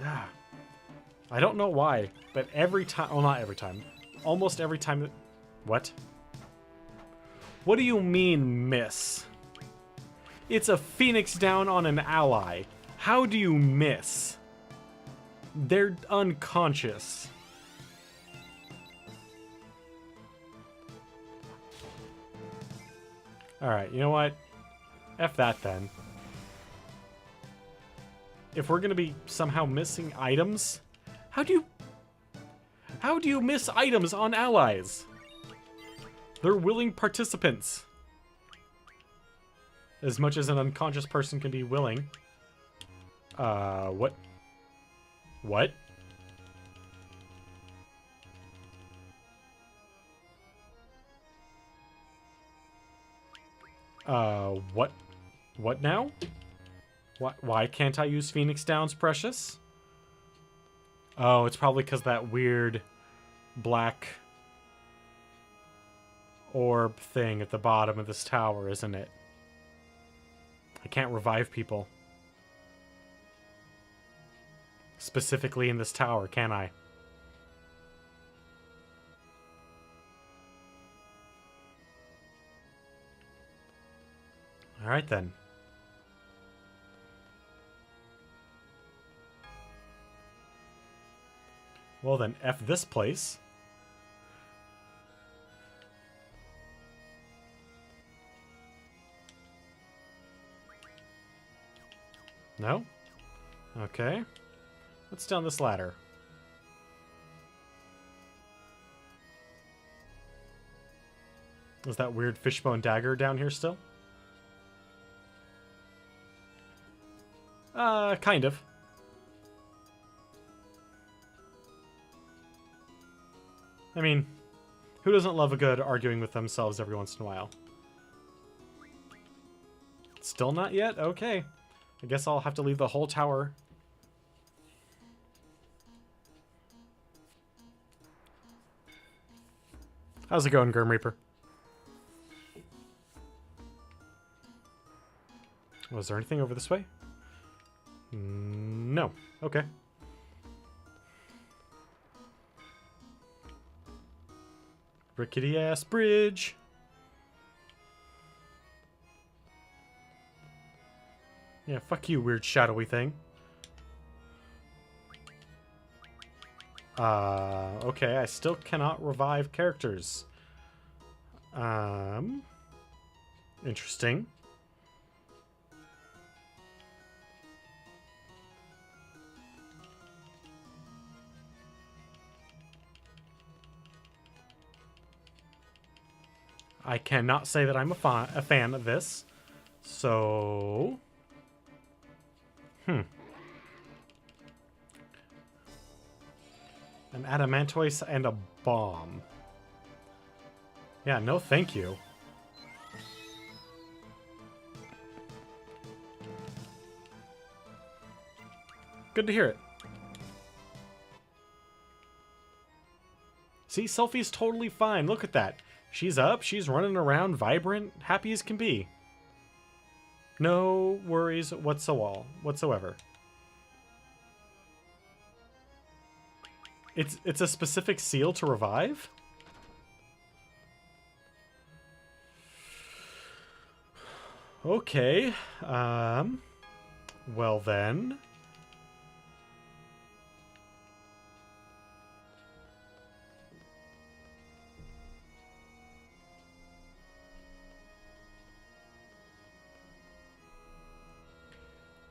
Ah. I don't know why, but every time... Well, not every time. Almost every time... What? What do you mean, miss? It's a Phoenix Down on an ally. How do you miss? They're unconscious. Alright, you know what? F that then. If we're gonna be somehow missing items, how do you miss items on allies? They're willing participants. As much as an unconscious person can be willing. What? What? What? What now? Why can't I use Phoenix Downs, Precious? Oh, it's probably because that weird black orb thing at the bottom of this tower, isn't it? I can't revive people. Specifically in this tower, can I? Alright then. Well then, F this place. No? Okay. What's down this ladder? Is that weird fishbone dagger down here still? Kind of. I mean, who doesn't love a good arguing with themselves every once in a while? Still not yet? Okay. I guess I'll have to leave the whole tower. How's it going, Grim Reaper? Was there anything over this way? No. Okay. Rickety-ass bridge. Yeah, fuck you, weird shadowy thing. Okay, I still cannot revive characters. Interesting. I cannot say that I'm a fan of this. So... An adamantoise and a bomb. Yeah, no thank you. Good to hear it. See, Selfie's totally fine. Look at that. She's up, she's running around, vibrant, happy as can be. No worries whatsoever. It's a specific seal to revive? Okay. Well then.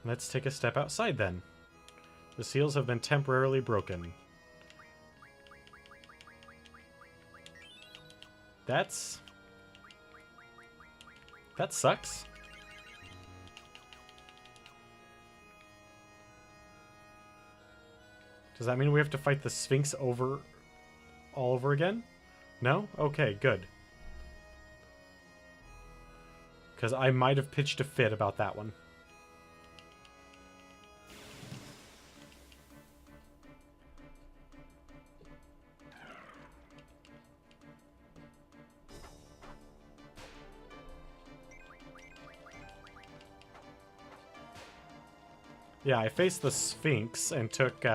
Let's take a step outside then. The seals have been temporarily broken. That sucks. Does that mean we have to fight the Sphinx all over again? No? Okay, good. Because I might have pitched a fit about that one. Yeah, I faced the Sphinx and took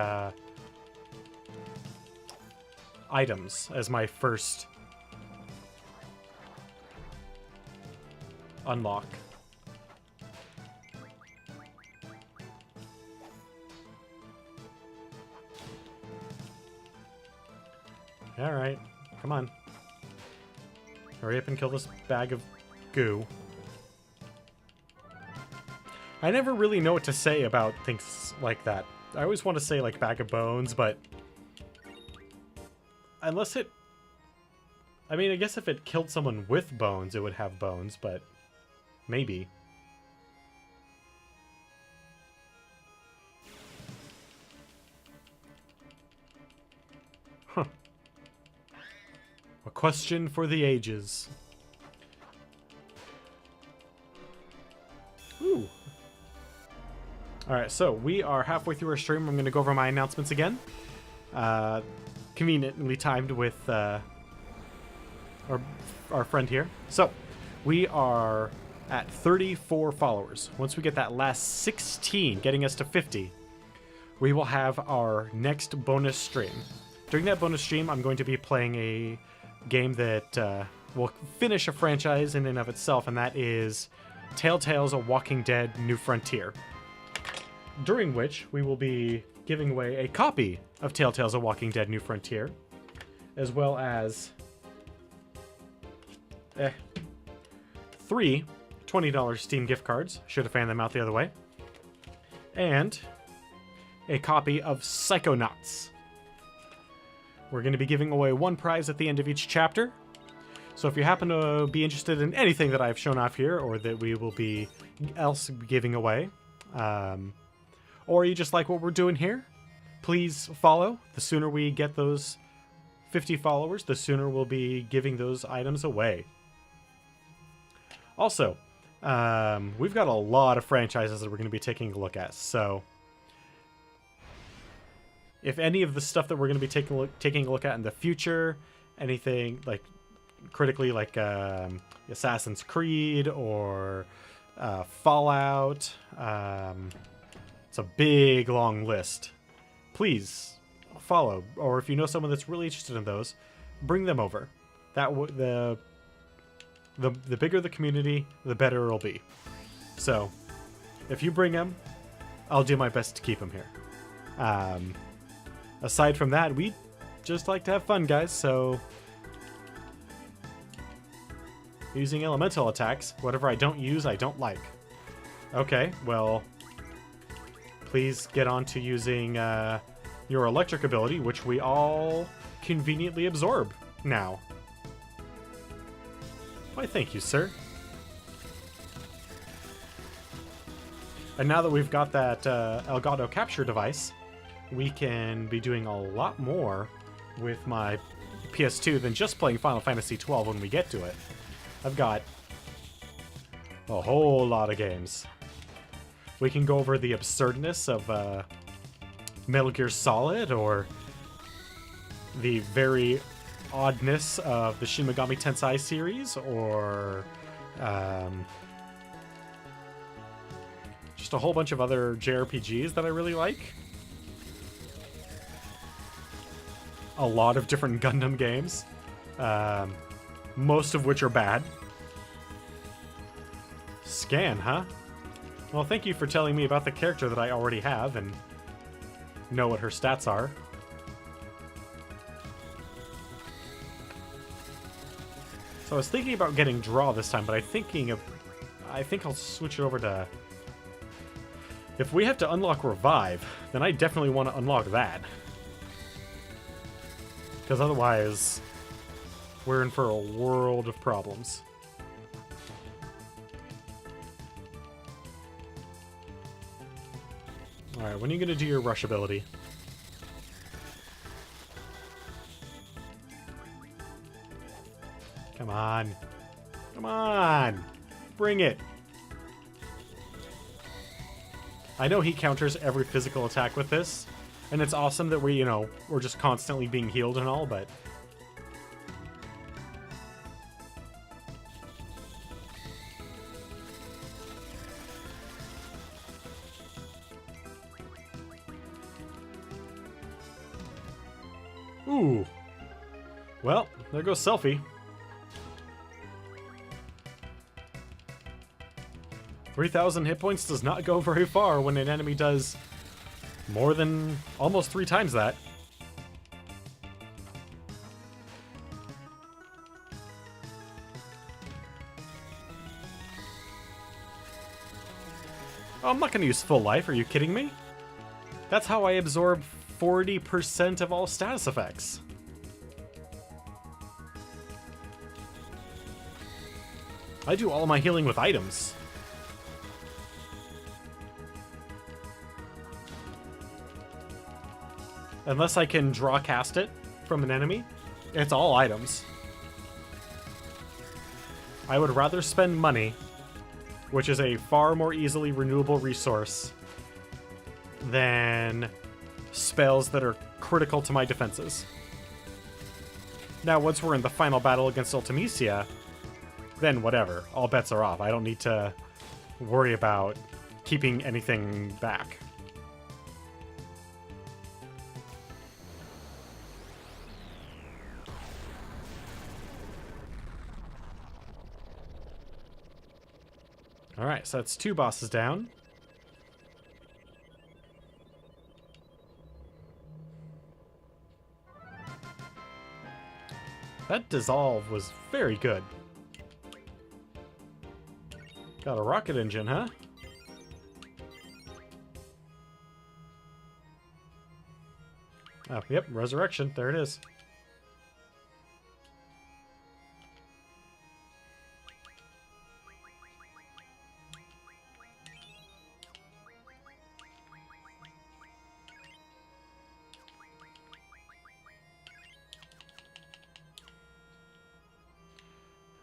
items as my first unlock. Alright, come on. Hurry up and kill this bag of goo. I never really know what to say about things like that. I always want to say, like, bag of bones, but... Unless it... I mean, I guess if it killed someone with bones, it would have bones, but... Maybe. Huh. A question for the ages. Ooh. Alright, so we are halfway through our stream. I'm going to go over my announcements again. Conveniently timed with our friend here. So, we are at 34 followers. Once we get that last 16, getting us to 50, we will have our next bonus stream. During that bonus stream, I'm going to be playing a game that will finish a franchise in and of itself, and that is Telltale's A Walking Dead New Frontier. During which we will be giving away a copy of Telltale's A Walking Dead New Frontier, as well as 3 $20 Steam gift cards, should have fanned them out the other way, and a copy of Psychonauts. We're going to be giving away one prize at the end of each chapter, so if you happen to be interested in anything that I've shown off here, or that we will be giving away, or you just like what we're doing here, please follow. The sooner we get those 50 followers, the sooner we'll be giving those items away. Also, we've got a lot of franchises that we're going to be taking a look at, so if any of the stuff that we're going to be taking a look at in the future, anything like critically like Assassin's Creed or Fallout, it's a big long list. Please follow, or if you know someone that's really interested in those, bring them over. The bigger the community, the better it'll be. So, if you bring them, I'll do my best to keep them here. Aside from that, we just like to have fun, guys, so... Using elemental attacks, whatever I don't use, I don't like. Okay, well... Please get on to using your electric ability, which we all conveniently absorb now. Why, thank you, sir. And now that we've got that Elgato capture device, we can be doing a lot more with my PS2 than just playing Final Fantasy XII when we get to it. I've got a whole lot of games. We can go over the absurdness of Metal Gear Solid, or the very oddness of the Shin Megami Tensei series, or just a whole bunch of other JRPGs that I really like. A lot of different Gundam games, most of which are bad. Scan, huh? Well, thank you for telling me about the character that I already have and know what her stats are. So I was thinking about getting Draw this time, but I think I'll switch it over to... If we have to unlock Revive, then I definitely want to unlock that. Because otherwise, we're in for a world of problems. Alright, when are you going to do your rush ability? Come on. Come on! Bring it! I know he counters every physical attack with this, and it's awesome that we're just constantly being healed and all, but... Ooh. Well, there goes Selfie. 3,000 hit points does not go very far when an enemy does more than almost 3 times that. Oh, I'm not going to use full life. Are you kidding me? That's how I absorb 40% of all status effects. I do all my healing with items. Unless I can draw cast it from an enemy, it's all items. I would rather spend money, which is a far more easily renewable resource, than spells that are critical to my defenses. Now, once we're in the final battle against Ultimecia, then whatever. All bets are off. I don't need to worry about keeping anything back. Alright, so that's 2 bosses down. That dissolve was very good. Got a rocket engine, huh? Oh, yep, resurrection. There it is.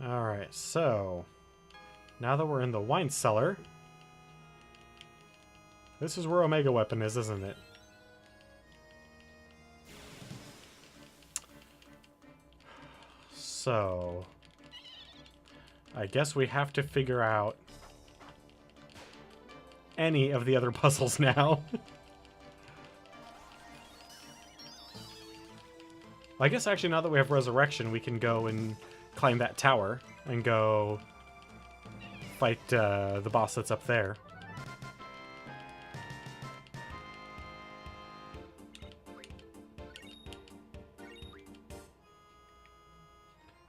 Alright, so now that we're in the wine cellar, this is where Omega Weapon is, isn't it? So I guess we have to figure out any of the other puzzles now. I guess actually now that we have Resurrection, we can go and climb that tower and go fight the boss that's up there.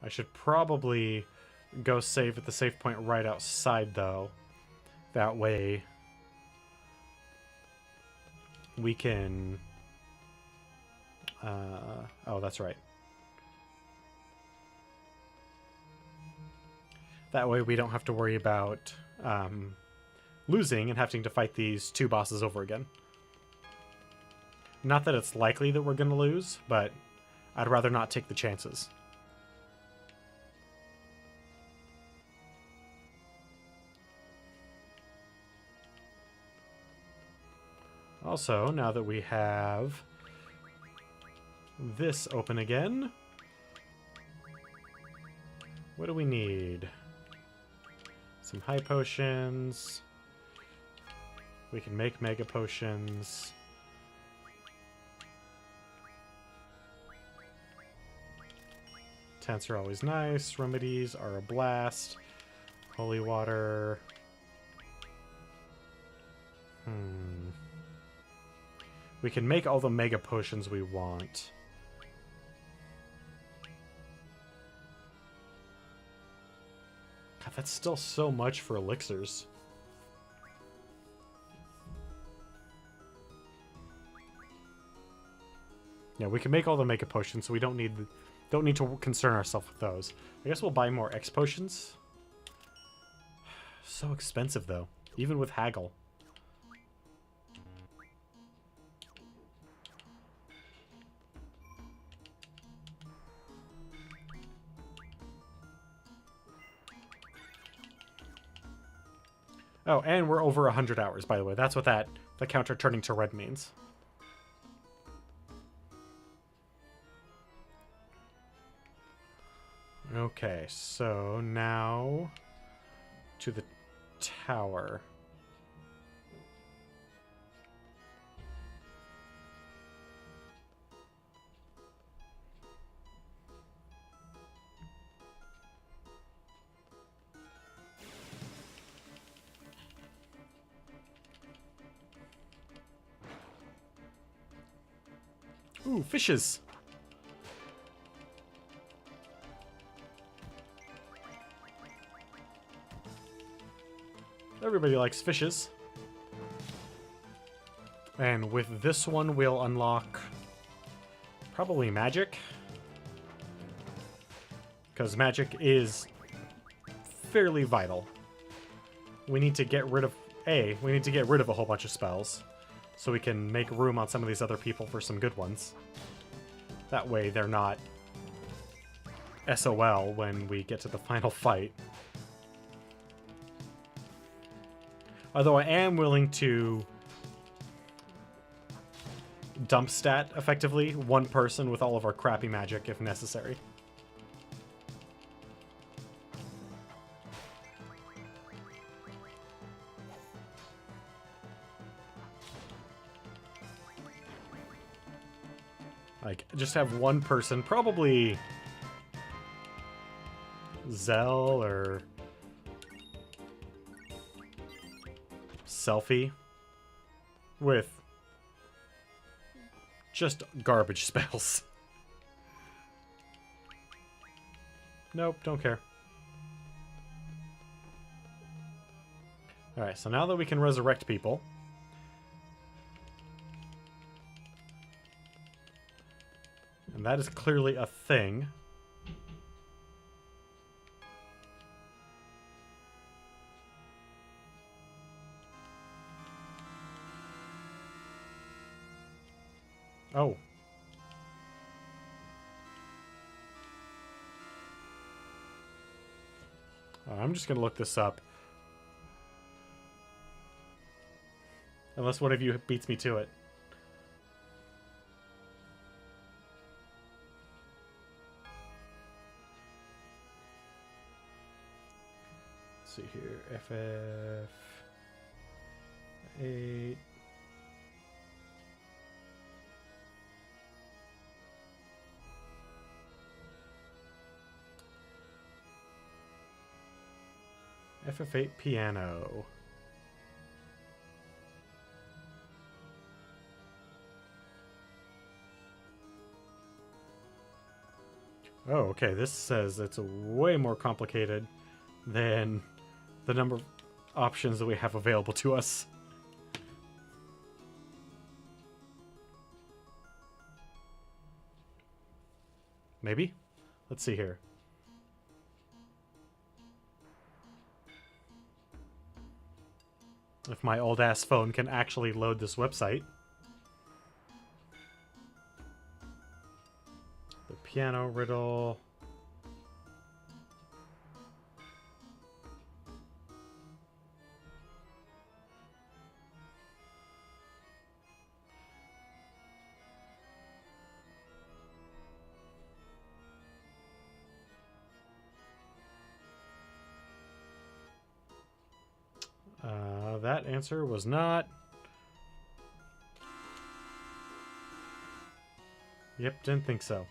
I should probably go save at the save point right outside, though. That way we can... oh, that's right. That way we don't have to worry about losing and having to fight these 2 bosses over again. Not that it's likely that we're going to lose, but I'd rather not take the chances. Also, now that we have this open again, what do we need? Some high potions. We can make mega potions. Tents are always nice. Remedies are a blast. Holy water. We can make all the mega potions we want. God, that's still so much for elixirs. Yeah, we can make all the mega potions, so we don't need Don't need to concern ourselves with those. I guess we'll buy more X potions. So expensive, though. Even with haggle. Oh, and we're over 100 hours, by the way. That's what the counter turning to red means. Okay, so now to the tower. Ooh, fishes! Everybody likes fishes. And with this one, we'll unlock probably magic. Because magic is fairly vital. We need to get rid of... we need to get rid of a whole bunch of spells. So we can make room on some of these other people for some good ones. That way they're not SOL when we get to the final fight. Although I am willing to dump stat, effectively, one person with all of our crappy magic if necessary. Like, just have one person, probably Zell or Selfie, with just garbage spells. Nope, don't care. Alright, so now that we can resurrect people, and that is clearly a thing. Oh. I'm just going to look this up. Unless one of you beats me to it. Let's see here. FF8. FF8 piano. Oh, okay. This says it's way more complicated than the number of options that we have available to us. Maybe? Let's see here. If my old-ass phone can actually load this website. The piano riddle. That answer was not... Yep, didn't think so.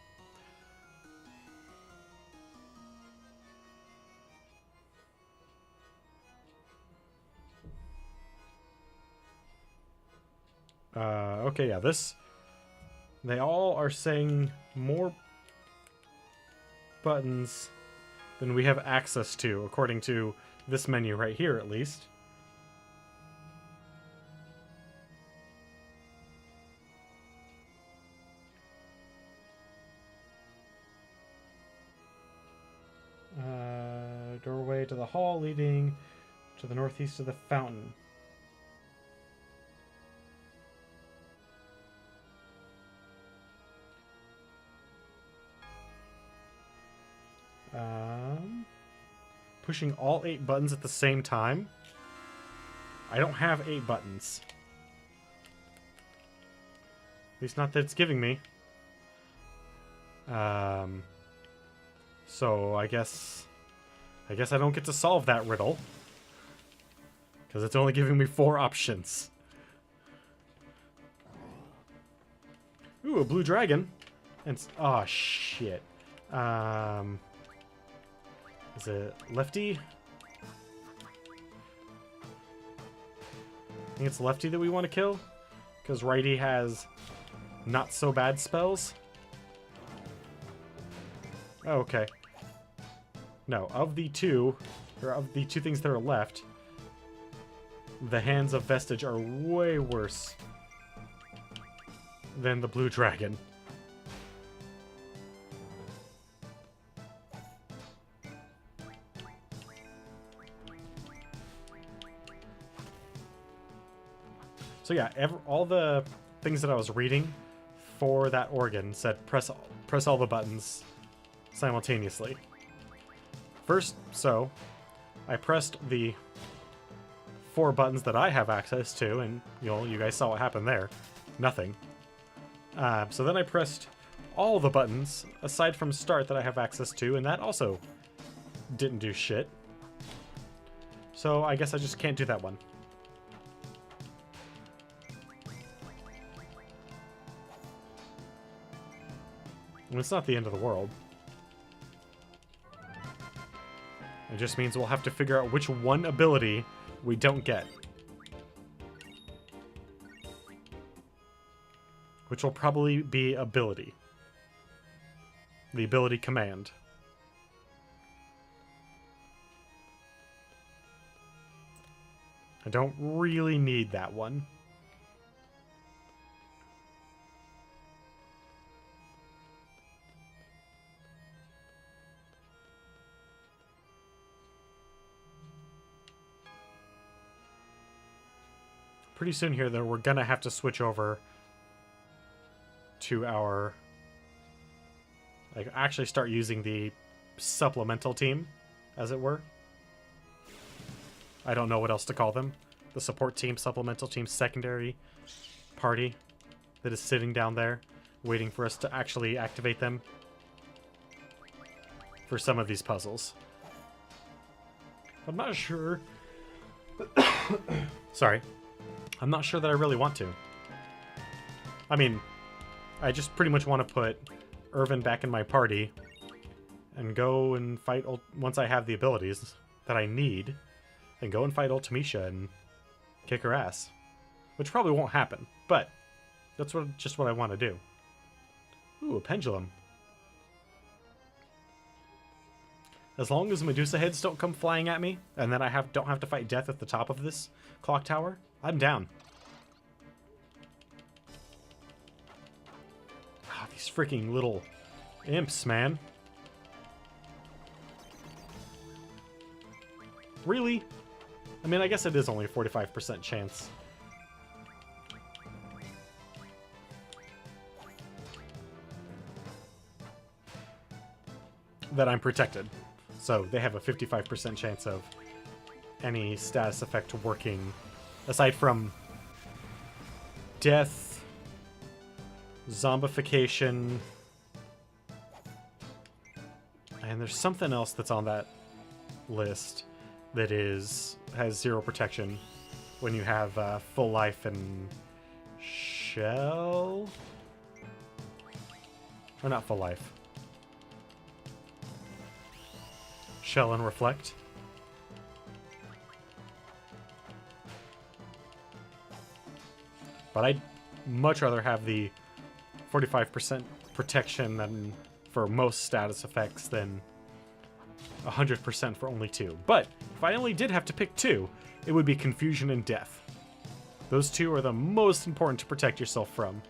Okay, yeah, this... They all are saying more buttons than we have access to, according to this menu right here, at least. way to the hall leading to the northeast of the fountain. Pushing all 8 buttons at the same time? I don't have 8 buttons. At least not that it's giving me. So I guess I don't get to solve that riddle. Because it's only giving me 4 options. Ooh, a blue dragon. And oh shit. Is it lefty? I think it's lefty that we want to kill. Because righty has not so bad spells. Oh, okay. No, of the two things that are left, the Hands of Vestige are way worse than the blue dragon. So yeah, all the things that I was reading for that organ said press all the buttons simultaneously. First, so I pressed the 4 buttons that I have access to, and you guys saw what happened there. Nothing. So then I pressed all the buttons aside from start that I have access to, and that also didn't do shit. So I guess I just can't do that one. And it's not the end of the world. It just means we'll have to figure out which one ability we don't get. Which will probably be ability. The ability command. I don't really need that one. Pretty soon here, though, we're gonna have to switch over to our... actually start using the supplemental team, as it were. I don't know what else to call them. The support team, supplemental team, secondary party that is sitting down there, waiting for us to actually activate them for some of these puzzles. I'm not sure... Sorry. I'm not sure that I really want to. I mean, I just pretty much want to put Irvin back in my party and go and fight once I have the abilities that I need, and go and fight Ultimisha and kick her ass. Which probably won't happen, but that's just what I want to do. Ooh, a pendulum. As long as Medusa heads don't come flying at me, and then I don't have to fight death at the top of this clock tower, I'm down. Ah, these freaking little imps, man. Really? I mean, I guess it is only a 45% chance. That I'm protected. So they have a 55% chance of any status effect working, aside from death, zombification, and there's something else that's on that list that has 0 protection when you have full life and shell, or not full life. Shell and reflect. But I'd much rather have the 45% protection than for most status effects than 100% for only 2. But if I only did have to pick 2, it would be confusion and death. Those 2 are the most important to protect yourself from.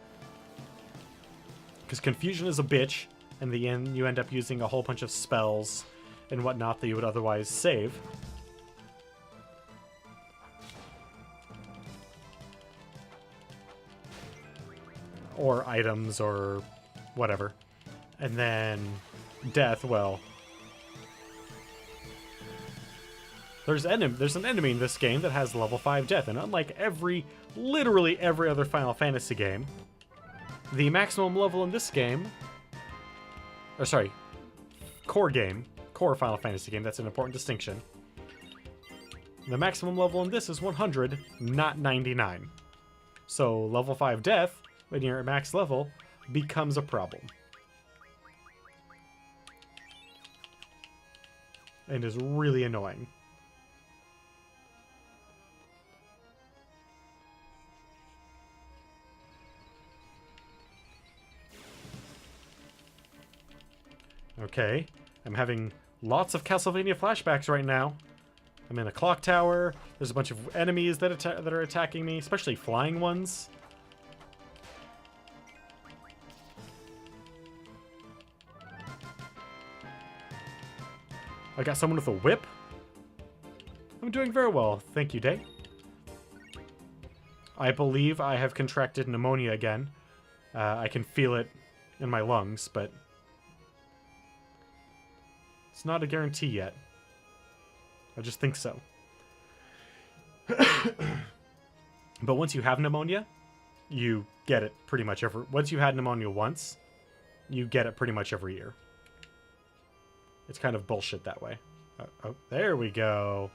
Because confusion is a bitch, and in the end you end up using a whole bunch of spells and whatnot that you would otherwise save. Or items or whatever. And then death, well, there's an enemy in this game that has level 5 death, and unlike literally every other Final Fantasy game, the maximum level in this game, or sorry, core Final Fantasy game, that's an important distinction. The maximum level in this is 100, not 99. So level 5 death, when you're at max level, becomes a problem. And is really annoying. Okay, I'm having lots of Castlevania flashbacks right now. I'm in a clock tower. There's a bunch of enemies that are attacking me, especially flying ones. I got someone with a whip. I'm doing very well, thank you, Day. I believe I have contracted pneumonia again. I can feel it in my lungs, but it's not a guarantee yet. I just think so. But once you have pneumonia, you get it pretty much every... Once you had pneumonia once, you get it pretty much every year. It's kind of bullshit that way. Oh, there we go.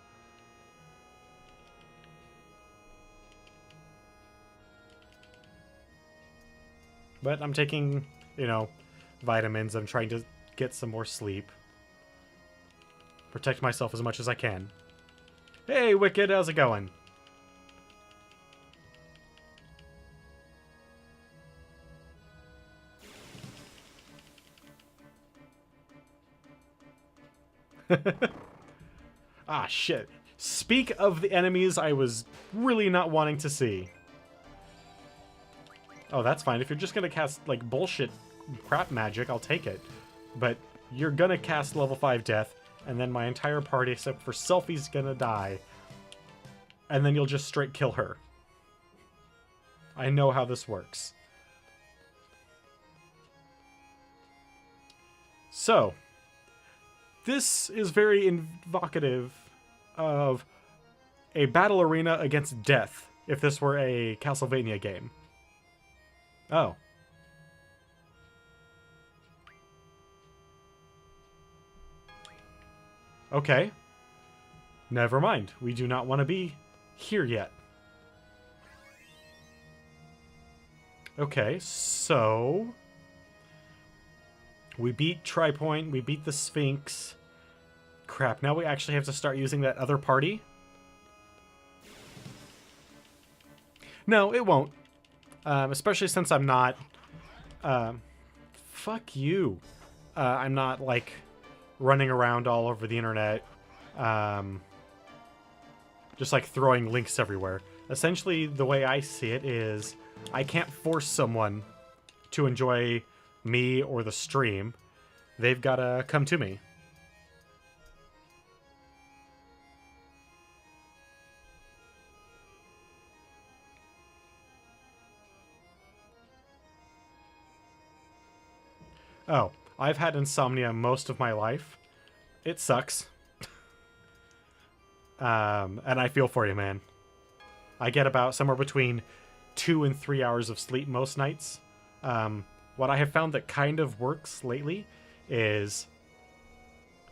But I'm taking, vitamins. I'm trying to get some more sleep. Protect myself as much as I can. Hey, Wicked, how's it going? Ah, shit. Speak of the enemies I was really not wanting to see. Oh, that's fine. If you're just gonna cast, bullshit crap magic, I'll take it. But you're gonna cast level 5 death, and then my entire party, except for Selfie's, gonna die. And then you'll just straight kill her. I know how this works. So, this is very evocative of a battle arena against death, if this were a Castlevania game. Oh. Okay. Never mind. We do not want to be here yet. Okay, so... we beat Tripoint, we beat the Sphinx. Crap, now we actually have to start using that other party? No, it won't. Especially since I'm not... fuck you. I'm not, running around all over the internet. Just, throwing links everywhere. Essentially, the way I see it is... I can't force someone to enjoy me or the stream. They've gotta come to me. Oh, I've had insomnia most of my life. It sucks. And I feel for you, man. I get about somewhere between 2 and 3 hours of sleep most nights. What I have found that kind of works lately is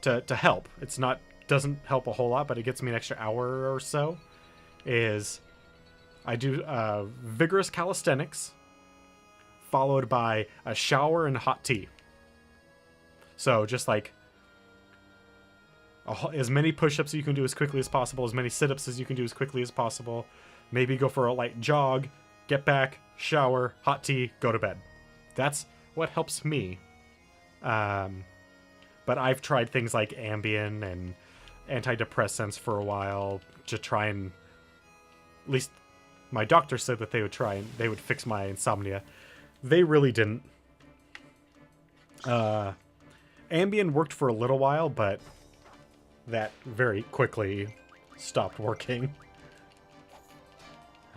to help. It's not doesn't help a whole lot, but it gets me an extra hour or so. Is I do vigorous calisthenics, followed by a shower and hot tea. So just as many push-ups as you can do as quickly as possible, as many sit-ups as you can do as quickly as possible. Maybe go for a light jog, get back, shower, hot tea, go to bed. That's what helps me. But I've tried things like Ambien and antidepressants for a while to try and... At least my doctor said that they would fix my insomnia. They really didn't. Ambien worked for a little while, but that very quickly stopped working.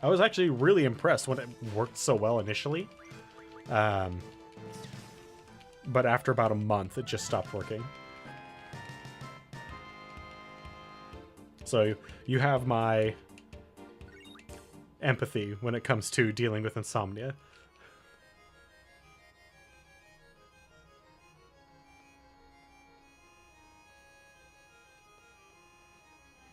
I was actually really impressed when it worked so well initially. But after about a month, it just stopped working. So you have my empathy when it comes to dealing with insomnia.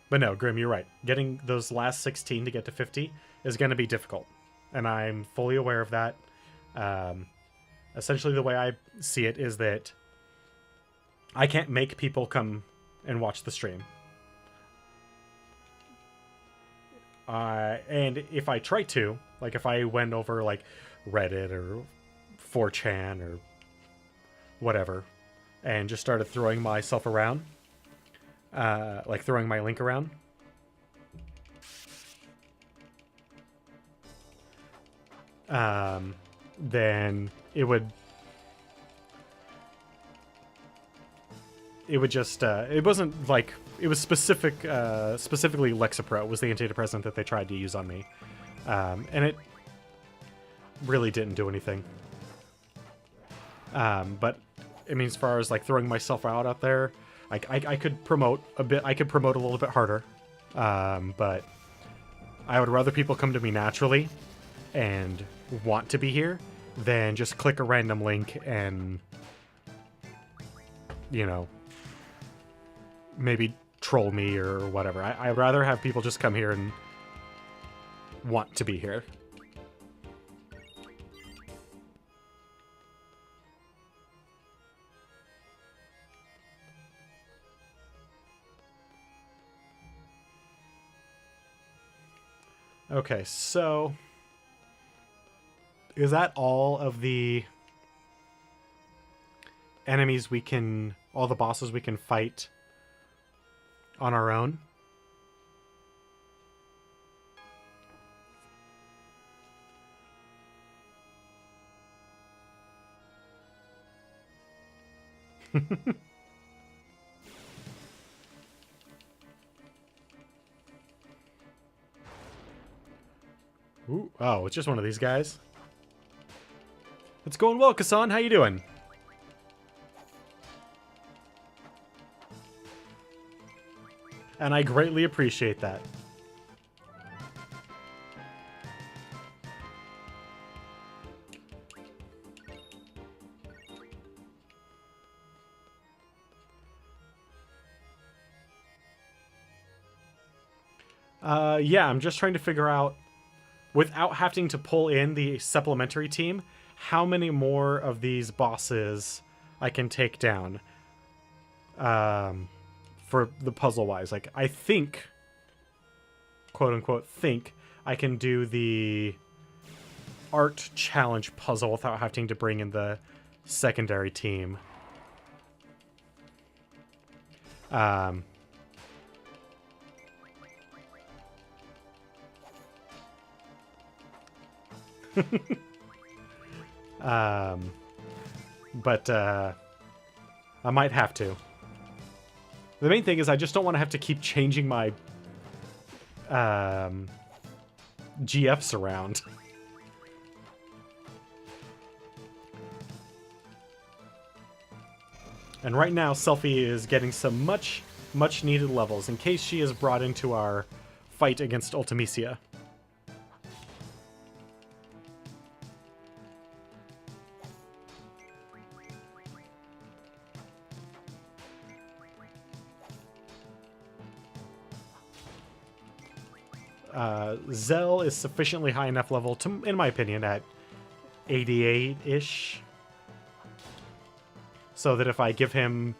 But no, Grim, you're right. Getting those last 16 to get to 50 is going to be difficult. And I'm fully aware of that. Essentially, the way I see it is that I can't make people come and watch the stream. And if I try to, like if I went over like Reddit or 4chan or whatever, and just started throwing myself around, like throwing my link around, then it would just it wasn't like it was specifically Lexapro was the antidepressant that they tried to use on me, and it really didn't do anything. But I mean, as far as like throwing myself out there, I could promote a bit. I could promote a little bit harder, but I would rather people come to me naturally and want to be here than just click a random link and, you know, maybe troll me or whatever. I'd rather have people just come here and want to be here. Okay, so is that all of the enemies we can, all the bosses we can fight on our own? Ooh, oh, it's just one of these guys. It's going well, Kassan. How you doing? And I greatly appreciate that. Yeah, I'm just trying to figure out, without having to pull in the supplementary team, how many more of these bosses I can take down. For the puzzle-wise. Like, I think, quote-unquote, think, I can do the art challenge puzzle without having to bring in the secondary team. But I might have to. The main thing is I just don't want to have to keep changing my GFs around. And right now, Selfie is getting some much needed levels in case she is brought into our fight against Ultimisia. Zell is sufficiently high enough level to, in my opinion, at 88-ish. So that if I give him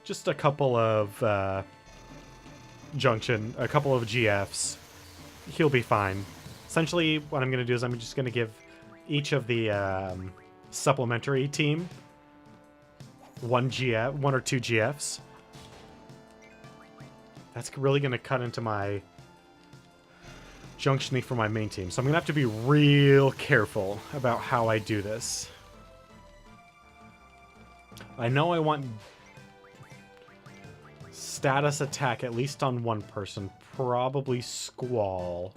just a couple of a couple of GFs, he'll be fine. Essentially, what I'm going to do is I'm just going to give each of the supplementary team one or two GFs. That's really going to cut into my junctioning for my main team. So I'm going to have to be real careful about how I do this. I know I want status attack at least on one person. Probably Squall.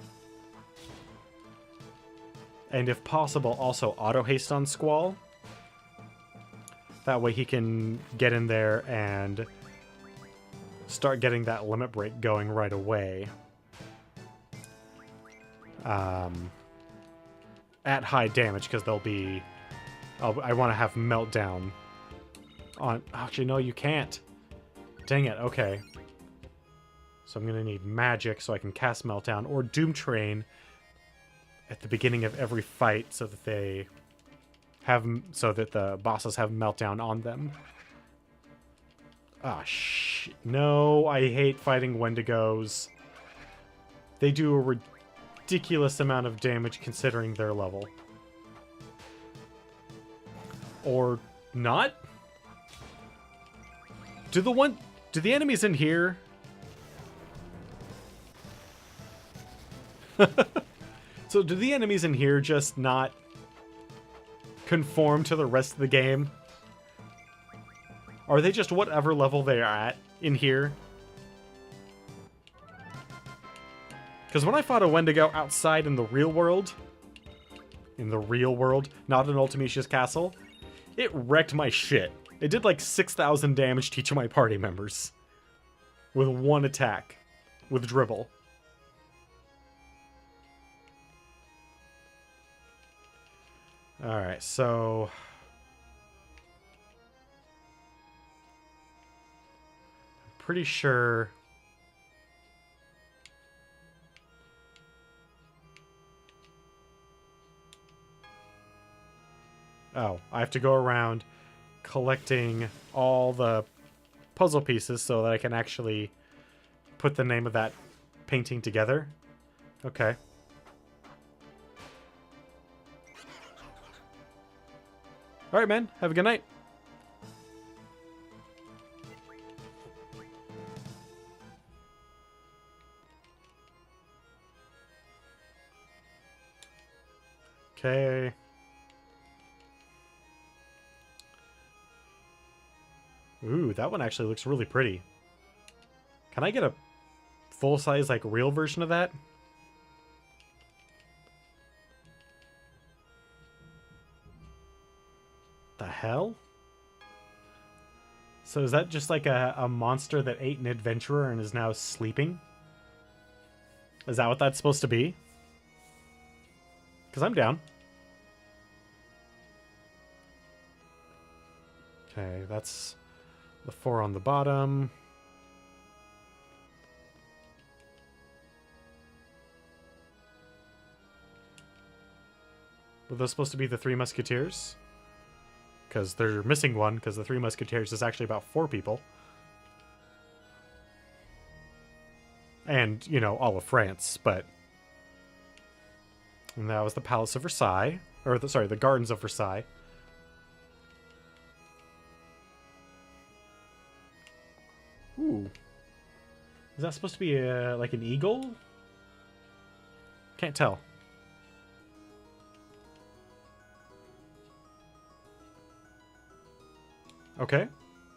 And if possible, also auto haste on Squall. That way he can get in there and start getting that limit break going right away. At high damage, because they'll be... I want to have Meltdown on... Actually, no, you can't. Dang it, okay. So I'm going to need magic so I can cast Meltdown, or Doom Train at the beginning of every fight so that they have... so that the bosses have Meltdown on them. Ah, shit. No, I hate fighting Wendigos. They do a ridiculous amount of damage considering their level. Or not? Do the enemies in here... So do the enemies in here just not conform to the rest of the game? Are they just whatever level they are at in here? Because when I fought a Wendigo outside in the real world, not in Ultimatia's castle, it wrecked my shit. It did like 6,000 damage to each of my party members. With one attack. With Dribble. Alright, so... I'm pretty sure... Oh, I have to go around collecting all the puzzle pieces so that I can actually put the name of that painting together. Okay. Alright, man. Have a good night. Okay. Ooh, that one actually looks really pretty. Can I get a full-size, like, real version of that? The hell? So is that just like a monster that ate an adventurer and is now sleeping? Is that what that's supposed to be? Because I'm down. Okay, that's the 4 on the bottom. Were those supposed to be the 3 Musketeers? Because they're missing one, because the 3 Musketeers is actually about 4 people. And, you know, all of France, but... And that was the Palace of Versailles. Or, sorry, the Gardens of Versailles. Ooh. Is that supposed to be like an eagle? Can't tell. Okay.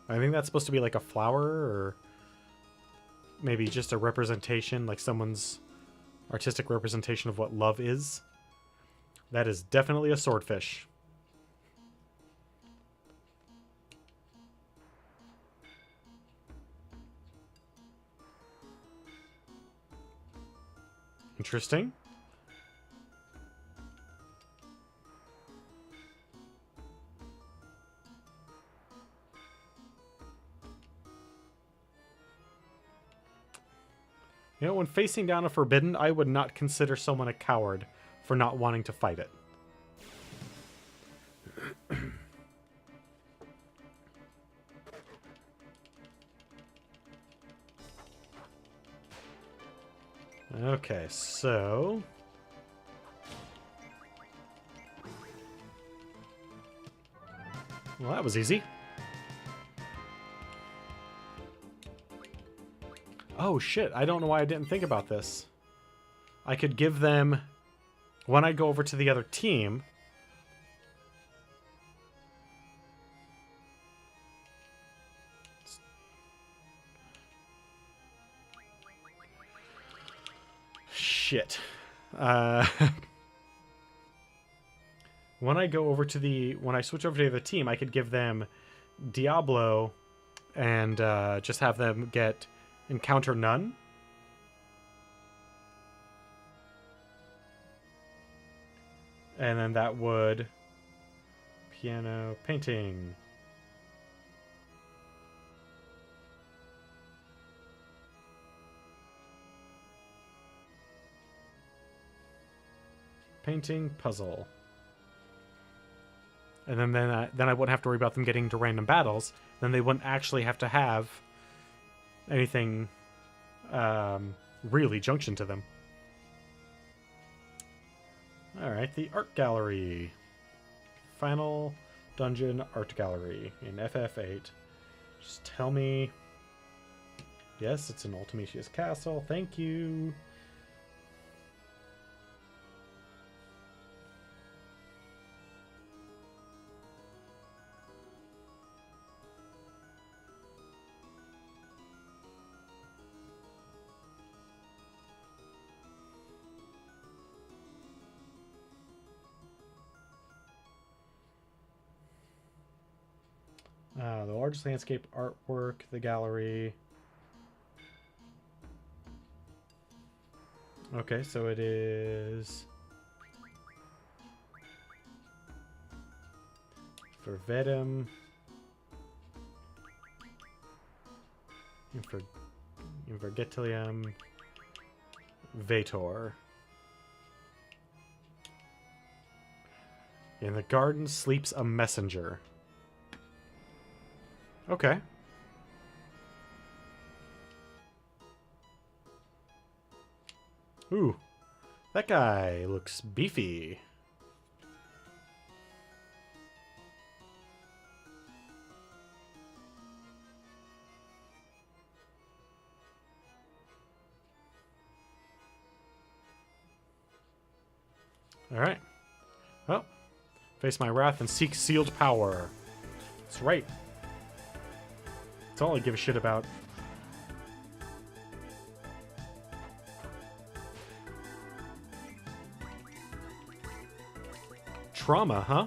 I think that's supposed to be like a flower, or maybe just a representation, like someone's artistic representation of what love is. That is definitely a swordfish. Interesting. You know, when facing down a forbidden, I would not consider someone a coward for not wanting to fight it. Okay, so... Well, that was easy. Oh, shit. I don't know why I didn't think about this. I could give them... When I go over to the other team... shit. When I switch over to the team, I could give them Diablo and just have them get encounter none. And then that would piano painting. Painting puzzle. And then I wouldn't have to worry about them getting to random battles. Then they wouldn't actually have to have anything really junction to them. Alright, the art gallery. Final dungeon art gallery in FF8. Just tell me... Yes, it's an Ultimatius castle. Thank you. The largest landscape artwork, the gallery. Okay, so it is for Vedum, Invergetilium, Vator. In the garden sleeps a messenger. Okay. Ooh, that guy looks beefy. All right. Well, face my wrath and seek sealed power. That's right. That's all I give a shit about. Trauma, huh?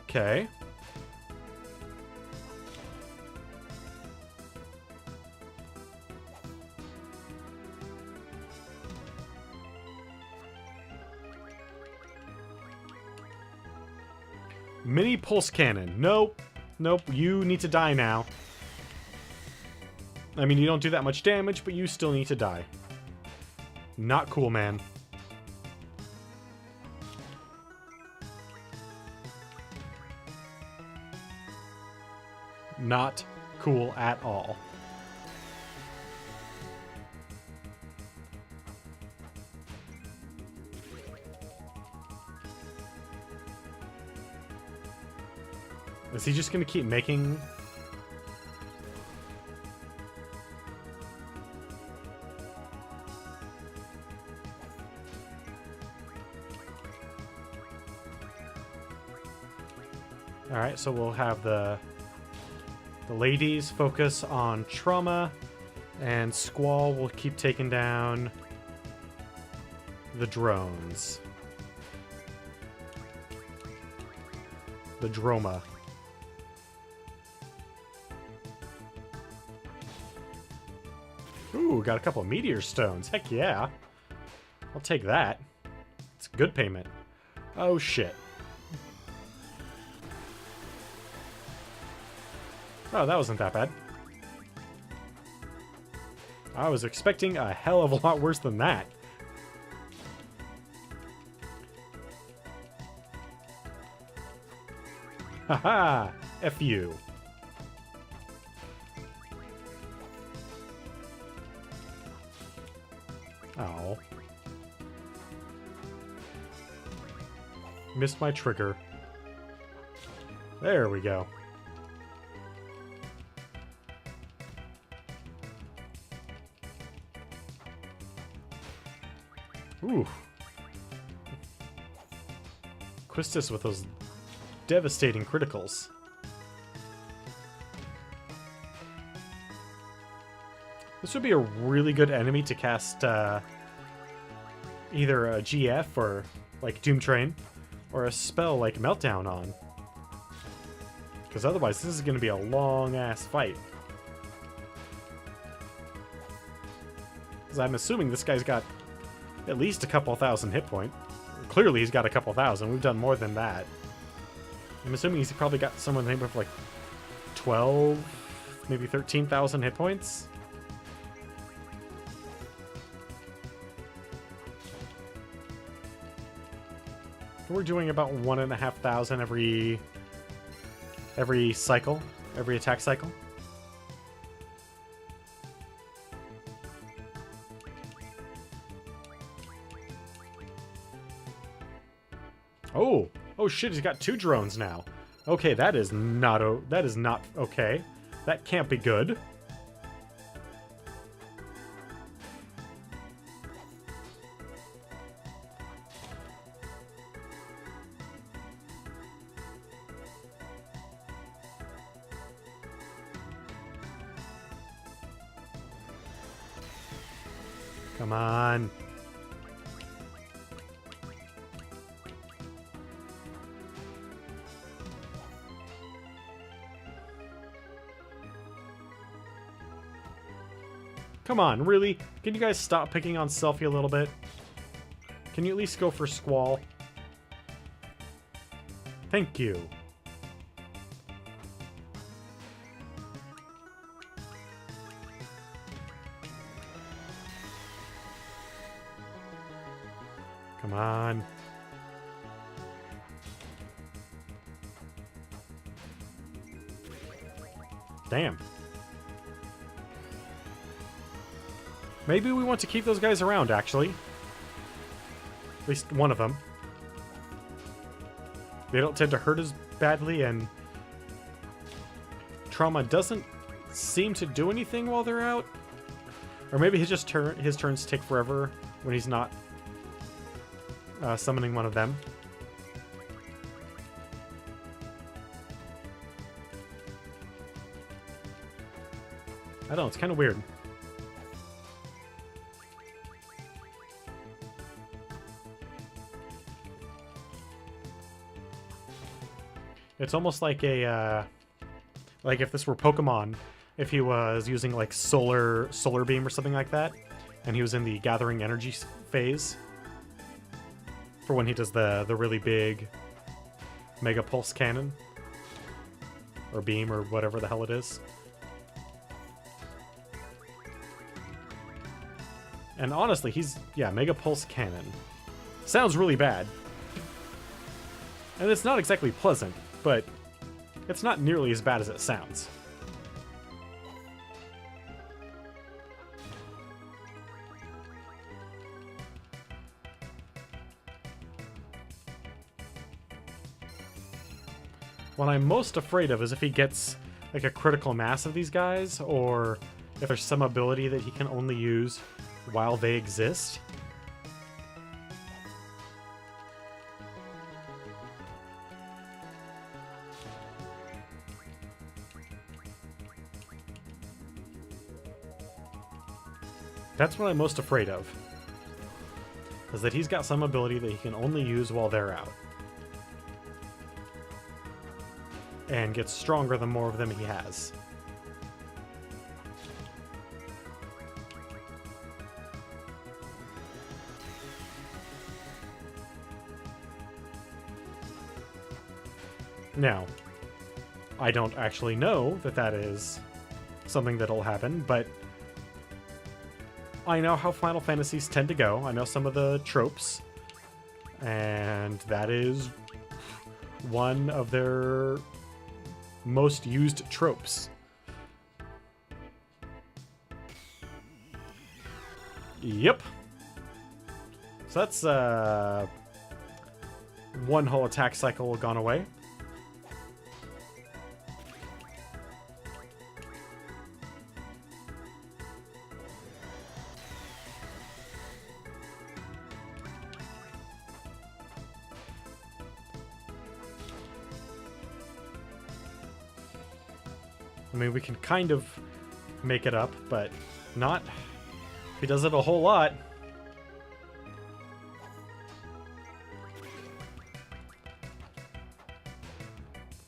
Okay. Mini pulse cannon. Nope. Nope. You need to die now. I mean, you don't do that much damage, but you still need to die. Not cool, man. Not cool at all. Is he just gonna keep making... Alright, so we'll have the ladies focus on trauma, and Squall will keep taking down the drones. The Droma. Ooh, got a couple of meteor stones. Heck yeah. I'll take that. It's good payment. Oh shit. Oh, that wasn't that bad. I was expecting a hell of a lot worse than that. Haha! F you. Oh. Missed my trigger. There we go. Ooh. Quistis with those devastating criticals. This would be a really good enemy to cast either a GF or like Doom Train or a spell like Meltdown on. Because otherwise this is going to be a long-ass fight. Because I'm assuming this guy's got at least a couple thousand hit point. Clearly he's got a couple thousand. We've done more than that. I'm assuming he's probably got somewhere in the neighborhood of like 12, maybe 13,000 hit points. We're doing about 1,500 every cycle, every attack cycle. Oh shit, he's got 2 drones now. Okay, that is not okay. That can't be good. Come on. Come on, really? Can you guys stop picking on Selfie a little bit? Can you at least go for Squall? Thank you. Come on. Damn. Maybe we want to keep those guys around, actually. At least one of them. They don't tend to hurt as badly, and Trauma doesn't seem to do anything while they're out. Or maybe his turns take forever when he's not summoning one of them. I don't know, it's kind of weird. It's almost like a, like if this were Pokemon, if he was using like Solar Beam or something like that, and he was in the Gathering Energy phase, for when he does the really big Mega Pulse Cannon, or Beam, or whatever the hell it is. And honestly, yeah, Mega Pulse Cannon. Sounds really bad. And it's not exactly pleasant, but it's not nearly as bad as it sounds. What I'm most afraid of is if he gets like a critical mass of these guys, or if there's some ability that he can only use while they exist. That's what I'm most afraid of. Is that he's got some ability that he can only use while they're out. And gets stronger the more of them he has. Now, I don't actually know that that is something that'll happen, but I know how Final Fantasies tend to go. I know some of the tropes, and that is one of their most used tropes. Yep. So that's one whole attack cycle gone away. I mean, we can kind of make it up, but not if he does it a whole lot.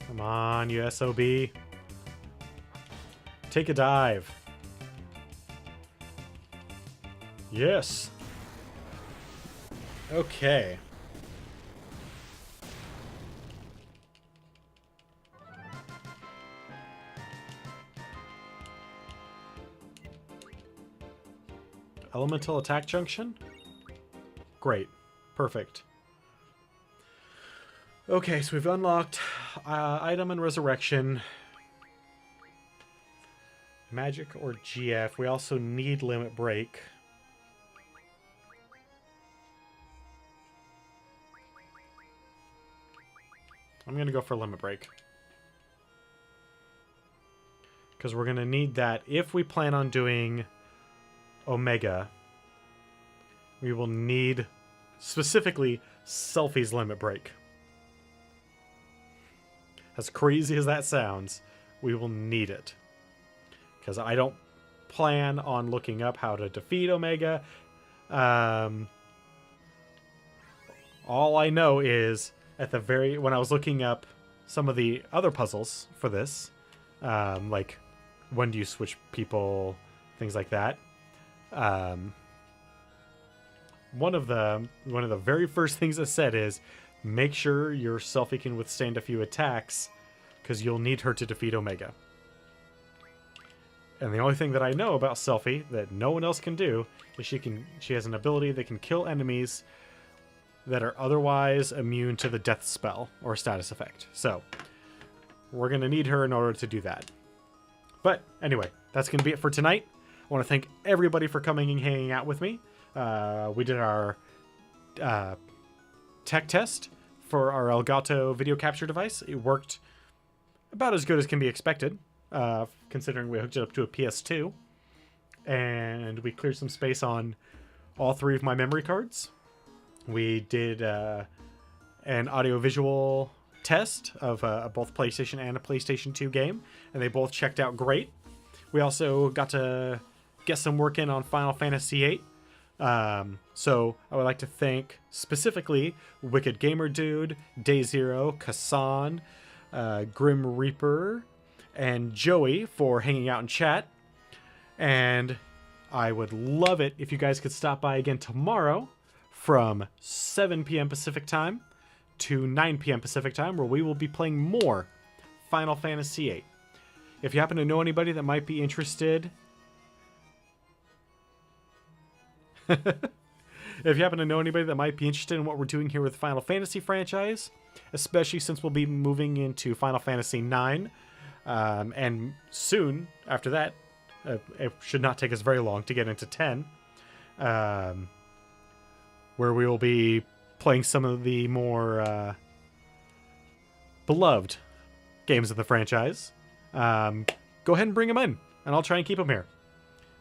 Come on, you SOB. Take a dive. Yes. Okay. Elemental attack junction? Great. Perfect. Okay, so we've unlocked item and resurrection. Magic or GF. We also need limit break. I'm going to go for limit break. Because we're going to need that if we plan on doing Omega. We will need specifically Selphie's limit break. As crazy as that sounds, we will need it. Because I don't plan on looking up how to defeat Omega. All I know is when I was looking up some of the other puzzles for this, like when do you switch people, things like that. One of the very first things it said is make sure your Selphie can withstand a few attacks, because you'll need her to defeat Omega. And the only thing that I know about Selphie that no one else can do is she has an ability that can kill enemies that are otherwise immune to the death spell or status effect. So we're going to need her in order to do that. But anyway, that's going to be it for tonight. I want to thank everybody for coming and hanging out with me. We did our tech test for our Elgato video capture device. It worked about as good as can be expected, considering we hooked it up to a PS2. And we cleared some space on all 3 of my memory cards. We did an audio-visual test of both PlayStation and a PlayStation 2 game, and they both checked out great. We also got to get some work in on Final Fantasy VIII. So I would like to thank specifically Wicked Gamer Dude, Day Zero, Kassan, Grim Reaper, and Joey for hanging out in chat. And I would love it if you guys could stop by again tomorrow from 7 p.m. Pacific time to 9 p.m. Pacific time, where we will be playing more Final Fantasy VIII. If you happen to know anybody that might be interested... If you happen to know anybody that might be interested in what we're doing here with the Final Fantasy franchise, especially since we'll be moving into Final Fantasy IX, and soon after that, it should not take us very long to get into 10, where we will be playing some of the more beloved games of the franchise. Go ahead and bring them in, and I'll try and keep them here.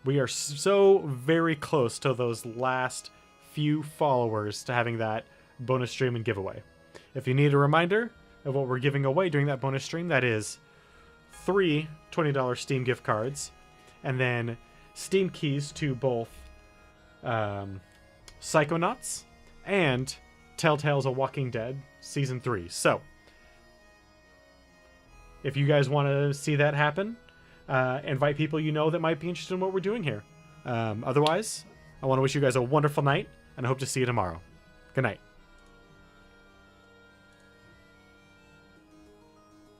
We are so very close to those last few followers to having that bonus stream and giveaway. If you need a reminder of what we're giving away during that bonus stream, that is 3 $20 Steam gift cards, and then Steam keys to both Psychonauts and Telltale's A Walking Dead Season 3. So, if you guys want to see that happen, invite people you know that might be interested in what we're doing here. Otherwise, I want to wish you guys a wonderful night, and I hope to see you tomorrow. Good night.